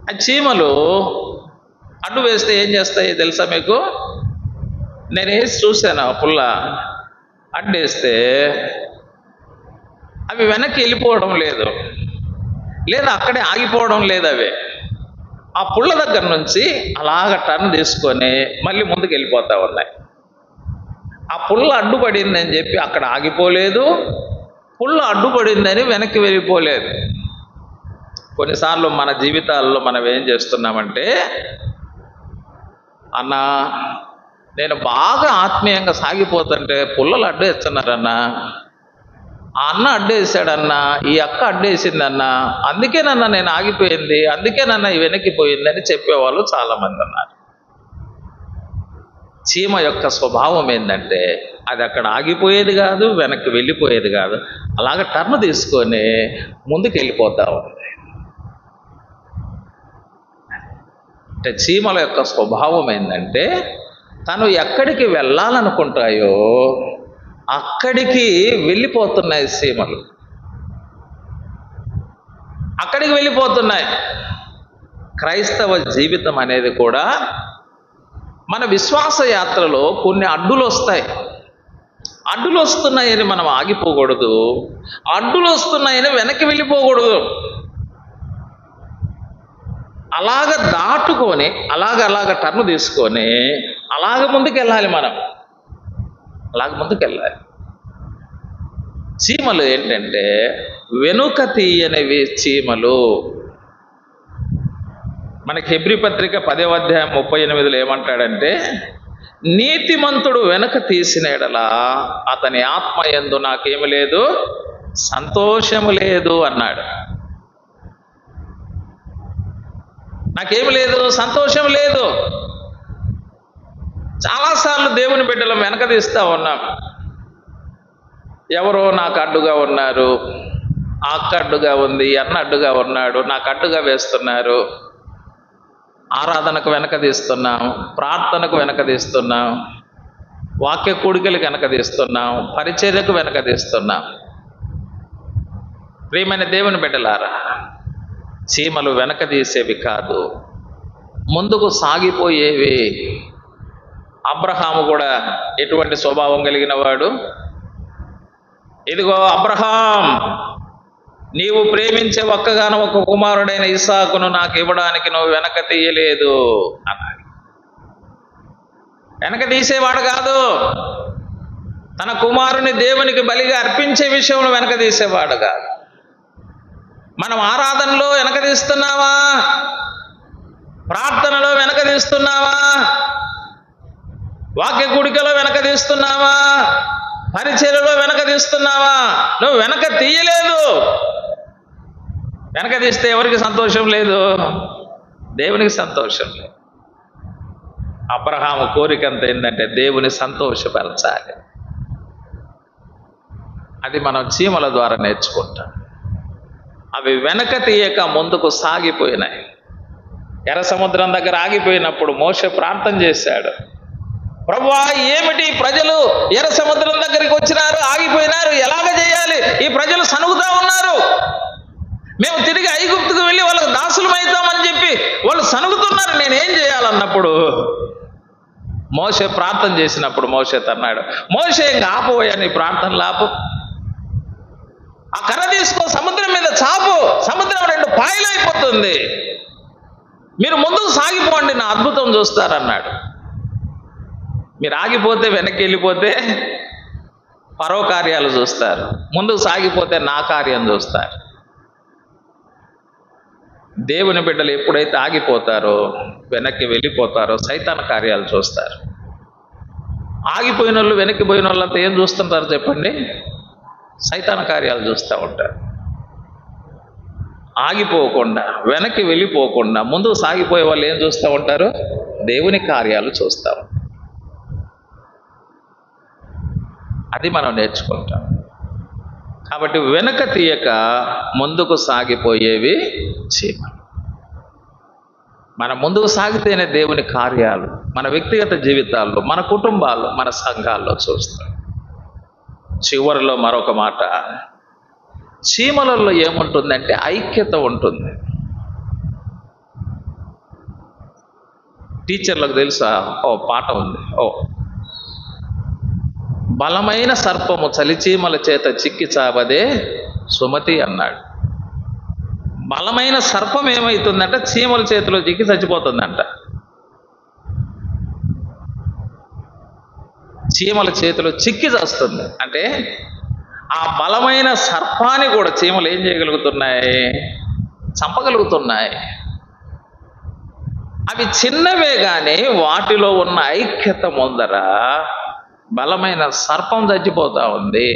ఆ చీమలు అడ్డు వేస్తే ఏం చేస్తాయి తెలుసా మీకు? నేను వేసి చూశాను. ఆ పుల్ల అడ్డేస్తే అవి వెనక్కి వెళ్ళిపోవడం లేదు, లేదా అక్కడే ఆగిపోవడం లేదు. అవి ఆ పుల్ల దగ్గర నుంచి అలాగ టర్న్ తీసుకొని మళ్ళీ ముందుకు వెళ్ళిపోతూ ఉన్నాయి. ఆ పుల్ల అడ్డుపడిందని చెప్పి అక్కడ ఆగిపోలేదు, పుల్ల అడ్డుపడిందని వెనక్కి వెళ్ళిపోలేదు. కొన్నిసార్లు మన జీవితాల్లో మనం ఏం చేస్తున్నామంటే, అన్నా నేను బాగా ఆత్మీయంగా సాగిపోతుంటే పుల్లలు అడ్డేస్తున్నారన్నా, ఆ అన్న అడ్డేసాడన్నా, ఈ అక్క అడ్డేసిందన్నా, అందుకేనన్నా నేను ఆగిపోయింది, అందుకేనన్నా వెనక్కిపోయింది అని చెప్పేవాళ్ళు చాలామంది ఉన్నారు. చీమ యొక్క స్వభావం ఏంటంటే అది అక్కడ ఆగిపోయేది కాదు, వెనక్కి వెళ్ళిపోయేది కాదు, అలాగ టర్న్ తీసుకొని ముందుకు వెళ్ళిపోతా ఉంది. అంటే చీమల యొక్క స్వభావం ఏంటంటే తను ఎక్కడికి వెళ్ళాలనుకుంటాయో అక్కడికి వెళ్ళిపోతున్నాయి చీమలు, అక్కడికి వెళ్ళిపోతున్నాయి. క్రైస్తవ జీవితం అనేది కూడా మన విశ్వాస యాత్రలో కొన్ని అడ్డులు వస్తాయి. అడ్డులు వస్తున్నాయని మనం ఆగిపోకూడదు, అడ్డులు వస్తున్నాయని వెనక్కి వెళ్ళిపోకూడదు. అలాగ దాటుకొని అలాగ టర్న్ తీసుకొని అలాగ ముందుకు వెళ్ళాలి. మనం అలాగ ముందుకు వెళ్ళాలి. చీమలు ఏంటంటే వెనుక తీయనివి చీమలు. మనకి హెబ్రీ పత్రిక 10వ అధ్యాయం 38లో ఏమంటాడంటే, నీతిమంతుడు వెనక తీసిన ఎడలా అతని ఆత్మ యందు నాకేమి లేదు, సంతోషము లేదు అన్నాడు. నాకేమి లేదు, సంతోషం లేదు. చాలాసార్లు దేవుని బిడ్డలు వెనక తీస్తూ ఉన్నాం. ఎవరో నాకు అడ్డుగా ఉన్నారు, ఆ అక్క అడ్డుగా ఉంది, అన్న అడ్డుగా ఉన్నాడు, నాకు అడ్డుగా వేస్తున్నారు. ఆరాధనకు వెనక తీస్తున్నాం, ప్రార్థనకు వెనక తీస్తున్నాం, వాక్య కూడికలకు వెనక తీస్తున్నాం, పరిచర్యకు వెనక తీస్తున్నాం. ప్రియమైన దేవుని బిడ్డలారా, చీమలు వెనక తీసేవి కాదు, ముందుకు సాగిపోయేవి. అబ్రహాము కూడా ఎటువంటి స్వభావం కలిగిన వాడు? ఇదిగో అబ్రహాం, నీవు ప్రేమించే ఒక్కగానో ఒక కుమారుడైన ఇస్సాకును నాకు ఇవ్వడానికి నువ్వు వెనక తీయలేదు అన్నాడు. వెనక తీసేవాడు కాదు, తన కుమారుని దేవునికి బలిగా అర్పించే విషయంలో వెనక తీసేవాడు కాదు. మనం ఆరాధనలో వెనక తీస్తున్నావా? ప్రార్థనలో వెనక తీస్తున్నావా? వాక్య కూడికలో వెనక తీస్తున్నావా? పరిచర్యలో వెనక తీస్తున్నావా? నువ్వు వెనక తీయలేదు. వెనక తీస్తే ఎవరికి సంతోషం లేదు? దేవునికి సంతోషం లేదు. అబ్రహాము కోరిక అంత ఏంటంటే దేవుని సంతోషపరచాలి. అది మనం చీమల ద్వారా నేర్చుకుంటాం. అవి వెనక తీయక ముందుకు సాగిపోయినాయి. ఎర్ర సముద్రం దగ్గర ఆగిపోయినప్పుడు మోషే ప్రార్థన చేశాడు, ప్రభువా, ఏమిటి ప్రజలు ఎర్ర సముద్రం దగ్గరికి వచ్చినారు, ఆగిపోయినారు, ఎలాగ చేయాలి? ఈ ప్రజలు సనుగుతా ఉన్నారు, మేము తిరిగి ఐగుప్తుకు వెళ్ళి వాళ్ళకి దాసులమవుతామని చెప్పి వాళ్ళు సనుగుతున్నారు, నేనేం చేయాలన్నప్పుడు మోషే ప్రార్థన చేసినప్పుడు మోషే అన్నాడు, మోషే ఇంకా ఆపోయా, నీ ప్రార్థనలు ఆపు, ఆ కర్ర తీసుకో, సముద్రం మీద చాపు, సముద్రం 2 పాయలైపోతుంది, మీరు ముందుకు సాగిపోండి, నా అద్భుతం చూస్తారన్నాడు. మీరు ఆగిపోతే, వెనక్కి వెళ్ళిపోతే పరో కార్యాలు చూస్తారు, ముందుకు సాగిపోతే నా కార్యం చూస్తారు. దేవుని బిడ్డలు ఎప్పుడైతే ఆగిపోతారో, వెనక్కి వెళ్ళిపోతారో సైతాన్ కార్యాలు చూస్తారు. ఆగిపోయిన వాళ్ళు, వెనక్కి పోయిన వాళ్ళంతా ఏం చూస్తుంటారు చెప్పండి? సైతాన్ కార్యాలు చూస్తూ ఉంటారు. ఆగిపోకుండా, వెనక్కి వెళ్ళిపోకుండా ముందుకు సాగిపోయే వాళ్ళు ఏం చూస్తూ ఉంటారు? దేవుని కార్యాలు చూస్తూ ఉంటారు. అది మనం నేర్చుకుంటాం. కాబట్టి వెనక తీయక ముందుకు సాగిపోయేవి చీమలు. మనం ముందుకు సాగితేనే దేవుని కార్యాలు మన వ్యక్తిగత జీవితాల్లో, మన కుటుంబాల్లో, మన సంఘాల్లో చూస్తాం. చివరిలో మరొక మాట, చీమలలో ఏముంటుందంటే ఐక్యత ఉంటుంది. టీచర్లకు తెలుసా, పాట ఉంది, బలమైన సర్పము చలిచీమల చేత చిక్కి చావదే సుమతి అన్నాడు. బలమైన సర్పం ఏమవుతుందంటే చీమల చేతిలో చిక్కి చచ్చిపోతుందంట. చీమల చేతిలో చిక్కి చేస్తుంది అంటే ఆ బలమైన సర్పాన్ని కూడా చీమలు ఏం చేయగలుగుతున్నాయి? చంపగలుగుతున్నాయి. అవి చిన్నవే కానీ వాటిలో ఉన్న ఐక్యత ముందర బలమైన సర్పం చచ్చిపోతా ఉంది.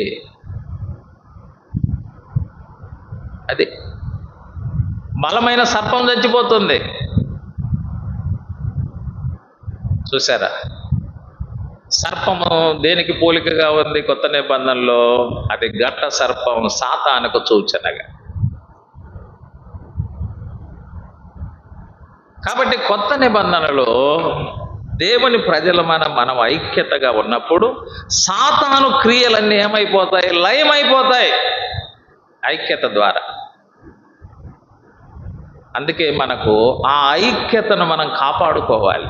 అది బలమైన సర్పం చచ్చిపోతుంది. చూసారా? సర్పము దేనికి పోలికగా ఉంది కొత్త నిబంధనలో? అది ఘట్ట సర్పం, సాతానుకు సూచనగా. కాబట్టి కొత్త నిబంధనలో దేవుని ప్రజల మనం ఐక్యతగా ఉన్నప్పుడు సాతాను క్రియలన్నీ ఏమైపోతాయి? లయమైపోతాయి ఐక్యత ద్వారా. అందుకే మనకు ఆ ఐక్యతను మనం కాపాడుకోవాలి.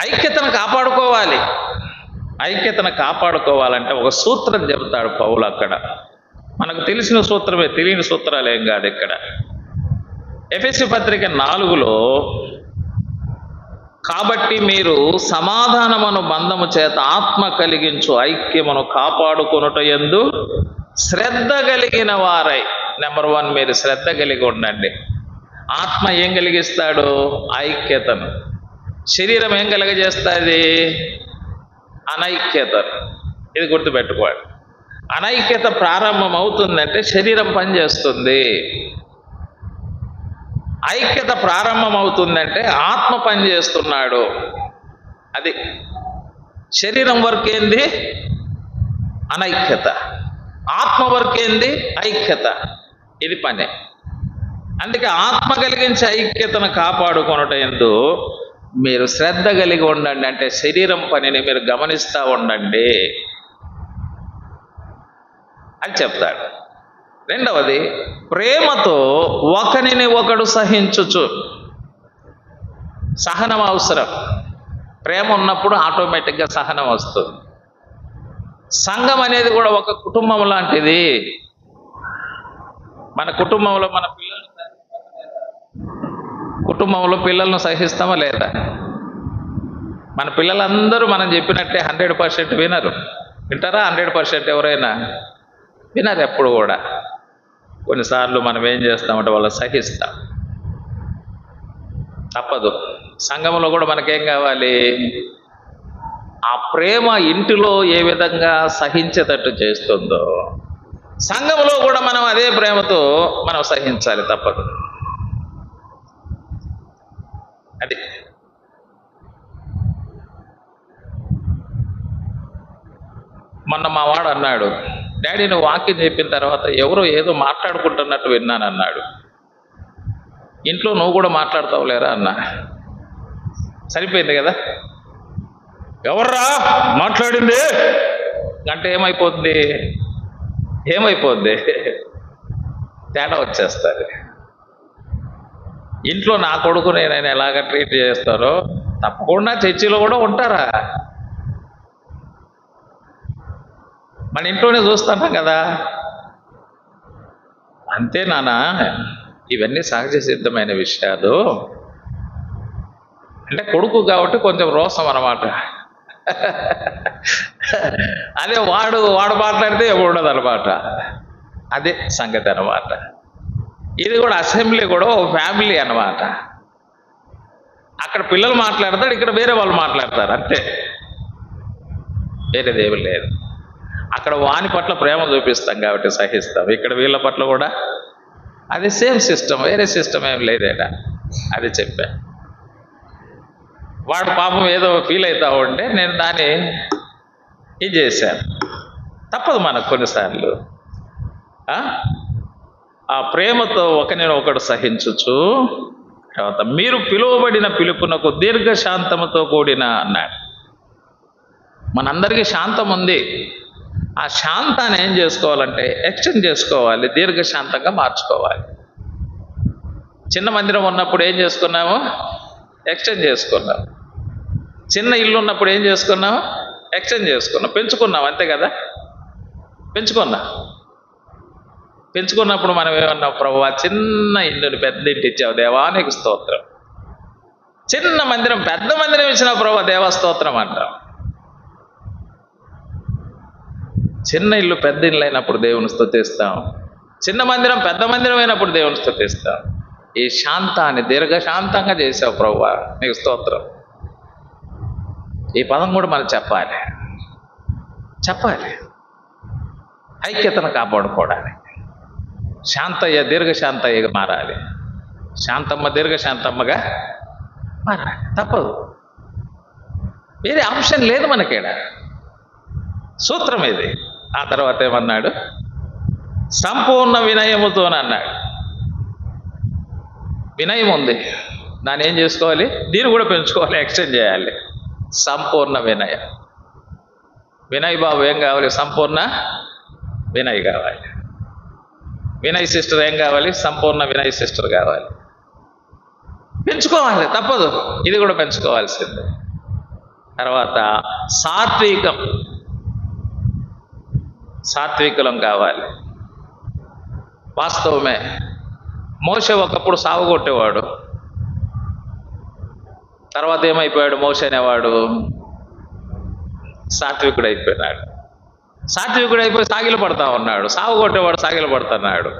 ఐక్యతను కాపాడుకోవాలి. ఐక్యతను కాపాడుకోవాలంటే ఒక సూత్రం చెబుతాడు పౌలు అక్కడ. మనకు తెలిసిన సూత్రమే, తెలియని సూత్రాలు ఏం కాదు ఇక్కడ. ఎఫెసీ పత్రిక 4లో, కాబట్టి మీరు సమాధానమును బంధము చేత ఆత్మ కలిగించు ఐక్యమును కాపాడుకొనుట యందు శ్రద్ధ కలిగిన వారై. నెంబర్ 1, మీరు శ్రద్ధ కలిగి ఉండండి. ఆత్మ ఏం కలిగిస్తాడు? ఐక్యతను. శరీరం ఏం కలగజేస్తుంది? అనైక్యతను. ఇది గుర్తుపెట్టుకోండి. అనైక్యత ప్రారంభం అవుతుందంటే శరీరం పనిచేస్తుంది. ఐక్యత ప్రారంభం అవుతుందంటే ఆత్మ పని చేస్తున్నాడు. అది శరీరం వర్క్ ఏంది? అనైక్యత. ఆత్మ వర్క్ ఏంది? ఐక్యత. ఇది పని. అందుకే ఆత్మ కలిగించే ఐక్యతను కాపాడుకొనుట యందు మీరు శ్రద్ధ కలిగి ఉండండి. అంటే శరీరం పనిని మీరు గమనిస్తూ ఉండండి అని చెప్తాడు. రెండవది, ప్రేమతో ఒకరిని ఒకడు సహించుచు. సహనం అవసరం. ప్రేమ ఉన్నప్పుడు ఆటోమేటిక్గా సహనం వస్తుంది. సంఘం అనేది కూడా ఒక కుటుంబం లాంటిది. మన కుటుంబంలో మన కుటుంబంలో పిల్లలను సహిస్తామా లేదా? మన పిల్లలందరూ మనం చెప్పినట్టే 100% వినరు. వింటారా? 100% ఎవరైనా వినరు ఎప్పుడు కూడా. కొన్నిసార్లు మనం ఏం చేస్తామంటే వాళ్ళు సహిస్తాం. తప్పదు. సంఘంలో కూడా మనకేం కావాలి? ఆ ప్రేమ ఇంటిలో ఏ విధంగా సహించేటట్టు చేస్తుందో సంఘంలో కూడా మనం అదే ప్రేమతో మనం సహించాలి. తప్పదు. అది మొన్న మా వాడు అన్నాడు, డాడీ నువ్వు వాక్యం చెప్పిన తర్వాత ఎవరో ఏదో మాట్లాడుకుంటున్నట్టు విన్నాను అన్నాడు. ఇంట్లో నువ్వు కూడా మాట్లాడతావు లేరా అన్నా. సరిపోయింది కదా. ఎవర్రా మాట్లాడింది అంటే ఏమైపోద్ది? తేడా వచ్చేస్తుంది. ఇంట్లో నా కొడుకు నేను ఎలాగ ట్రీట్ చేస్తారో తప్పకుండా చర్చిలో కూడా ఉంటారా? మన ఇంట్లోనే చూస్తున్నాం కదా. అంతే నాన్న, ఇవన్నీ సహజ సిద్ధమైన విషయాలు. అంటే కొడుకు కాబట్టి కొంచెం రోసం అన్నమాట. అదే వాడు మాట్లాడితే ఎవరు ఉండదు అనమాట. అదే సంగతి అనమాట. ఇది కూడా అసెంబ్లీ కూడా ఓ ఫ్యామిలీ అన్నమాట. అక్కడ పిల్లలు మాట్లాడతారు, ఇక్కడ వేరే వాళ్ళు మాట్లాడతారు. అంతే, వేరేదేమీ లేదు. అక్కడ వాని పట్ల ప్రేమ చూపిస్తాం కాబట్టి సహిస్తాం. ఇక్కడ వీళ్ళ పట్ల కూడా అది సేమ్ సిస్టమ్, వేరే సిస్టమ్ ఏం లేదేటా. అది చెప్పా. వాడు పాపం ఏదో ఫీల్ అవుతా ఉంటే నేను దాన్ని ఇది చేశాను. తప్పదు మనకు కొన్నిసార్లు. ఆ ప్రేమతో ఒకరినొకడు సహించుచు, తర్వాత మీరు పిలువబడిన పిలుపునకు దీర్ఘశాంతముతో కూడిన అన్నాడు. మనందరికీ శాంతం ఉంది. ఆ శాంతాన్ని ఏం చేసుకోవాలంటే ఎక్స్టెండ్ చేసుకోవాలి, దీర్ఘశాంతంగా మార్చుకోవాలి. చిన్న మందిరం ఉన్నప్పుడు ఏం చేసుకున్నాము? ఎక్స్టెండ్ చేసుకున్నాం. చిన్న ఇల్లు ఉన్నప్పుడు ఏం చేసుకున్నాము? ఎక్స్టెండ్ చేసుకున్నాం, పెంచుకున్నాం. అంతే కదా. పెంచుకున్నప్పుడు మనం ఏమన్నాం? ప్రభువా చిన్న ఇల్లుని పెద్ద ఇంటి ఇచ్చావు దేవా, నీకు స్తోత్రం. చిన్న మందిరం పెద్ద మందిరం ఇచ్చిన ప్రభువా దేవా స్తోత్రం అంటాం. చిన్న ఇల్లు పెద్ద ఇల్లు అయినప్పుడు దేవుని స్తుతిస్తాం. చిన్న మందిరం పెద్ద మందిరం అయినప్పుడు దేవుని స్తుతిస్తాం. ఈ శాంతాన్ని దీర్ఘశాంతంగా చేసావు ప్రభువా, నీకు స్తోత్రం. ఈ పదం కూడా మనం చెప్పాలి. ఐక్యతను కాపాడుకోవడానికి శాంతయ్య దీర్ఘశాంతయ్యగా మారాలి. శాంతమ్మ దీర్ఘశాంతమ్మగా మారాలి. తప్పదు. వేరే ఆప్షన్ లేదు మనకేడ. సూత్రం ఇది. ఆ తర్వాత ఏమన్నాడు? సంపూర్ణ వినయముతోనన్నాడు. వినయం ఉంది, దాన్ని ఏం చేసుకోవాలి? దీన్ని కూడా పెంచుకోవాలి, ఎక్స్టెండ్ చేయాలి. సంపూర్ణ వినయం. వినయ్ బాబు ఏం కావాలి? సంపూర్ణ వినయ్ కావాలి. వినయ్ సిస్టర్ ఏం కావాలి? సంపూర్ణ వినయ్ సిస్టర్ కావాలి. పెంచుకోవాలి, తప్పదు. ఇది కూడా పెంచుకోవాల్సిందే. తర్వాత సాత్వికులం కావాలి. వాస్తవమే, మోషే ఒకప్పుడు సాగుకొట్టేవాడు. తర్వాత ఏమైపోయాడు? మోషే అనేవాడు సాత్వికుడు అయిపోయినాడు. సాత్వికుడు అయిపోయి సాగిలు పడతా ఉన్నాడు. సాగు కొట్టేవాడు సాగిలు పడుతున్నాడు.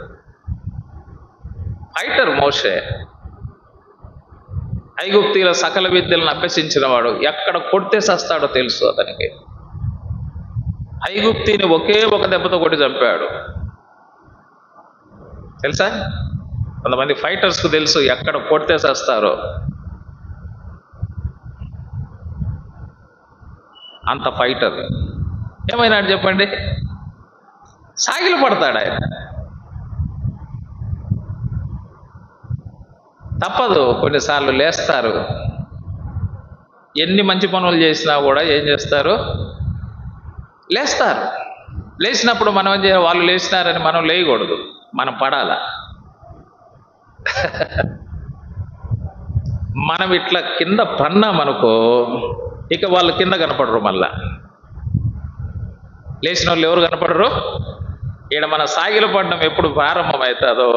ఫైటర్ మోషే. ఐగుప్తీల సకల విద్యలను అభ్యసించిన వాడు. ఎక్కడ కొడితే సస్తాడో తెలుసు అతనికి. ఐగుప్తిని ఒకే ఒక దెబ్బతో కొట్టి చంపాడు. తెలుసా? కొంతమంది ఫైటర్స్కు తెలుసు ఎక్కడ కొడితే చేస్తారో. అంత ఫైటర్ ఏమైనాడు చెప్పండి, సాగిలు పడతాడు ఆయన. తప్పదు, కొన్నిసార్లు లేస్తారు. ఎన్ని మంచి పనులు చేసినా కూడా ఏం చేస్తారు, లేస్తారు. లేచినప్పుడు మనం ఏం చేయాలి, వాళ్ళు లేచినారని మనం లేయకూడదు, మనం పడాల. మనం ఇట్లా కింద పన్నామనుకో, ఇక వాళ్ళు కింద కనపడరు. మళ్ళా లేచిన వాళ్ళు ఎవరు కనపడరు. ఈడ మన సాగిల పడడం ఎప్పుడు ప్రారంభమవుతుందో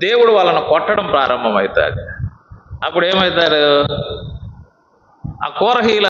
దేవుడు వాళ్ళను కొట్టడం ప్రారంభమవుతుంది. అప్పుడు ఏమవుతారు, ఆ కోరహీల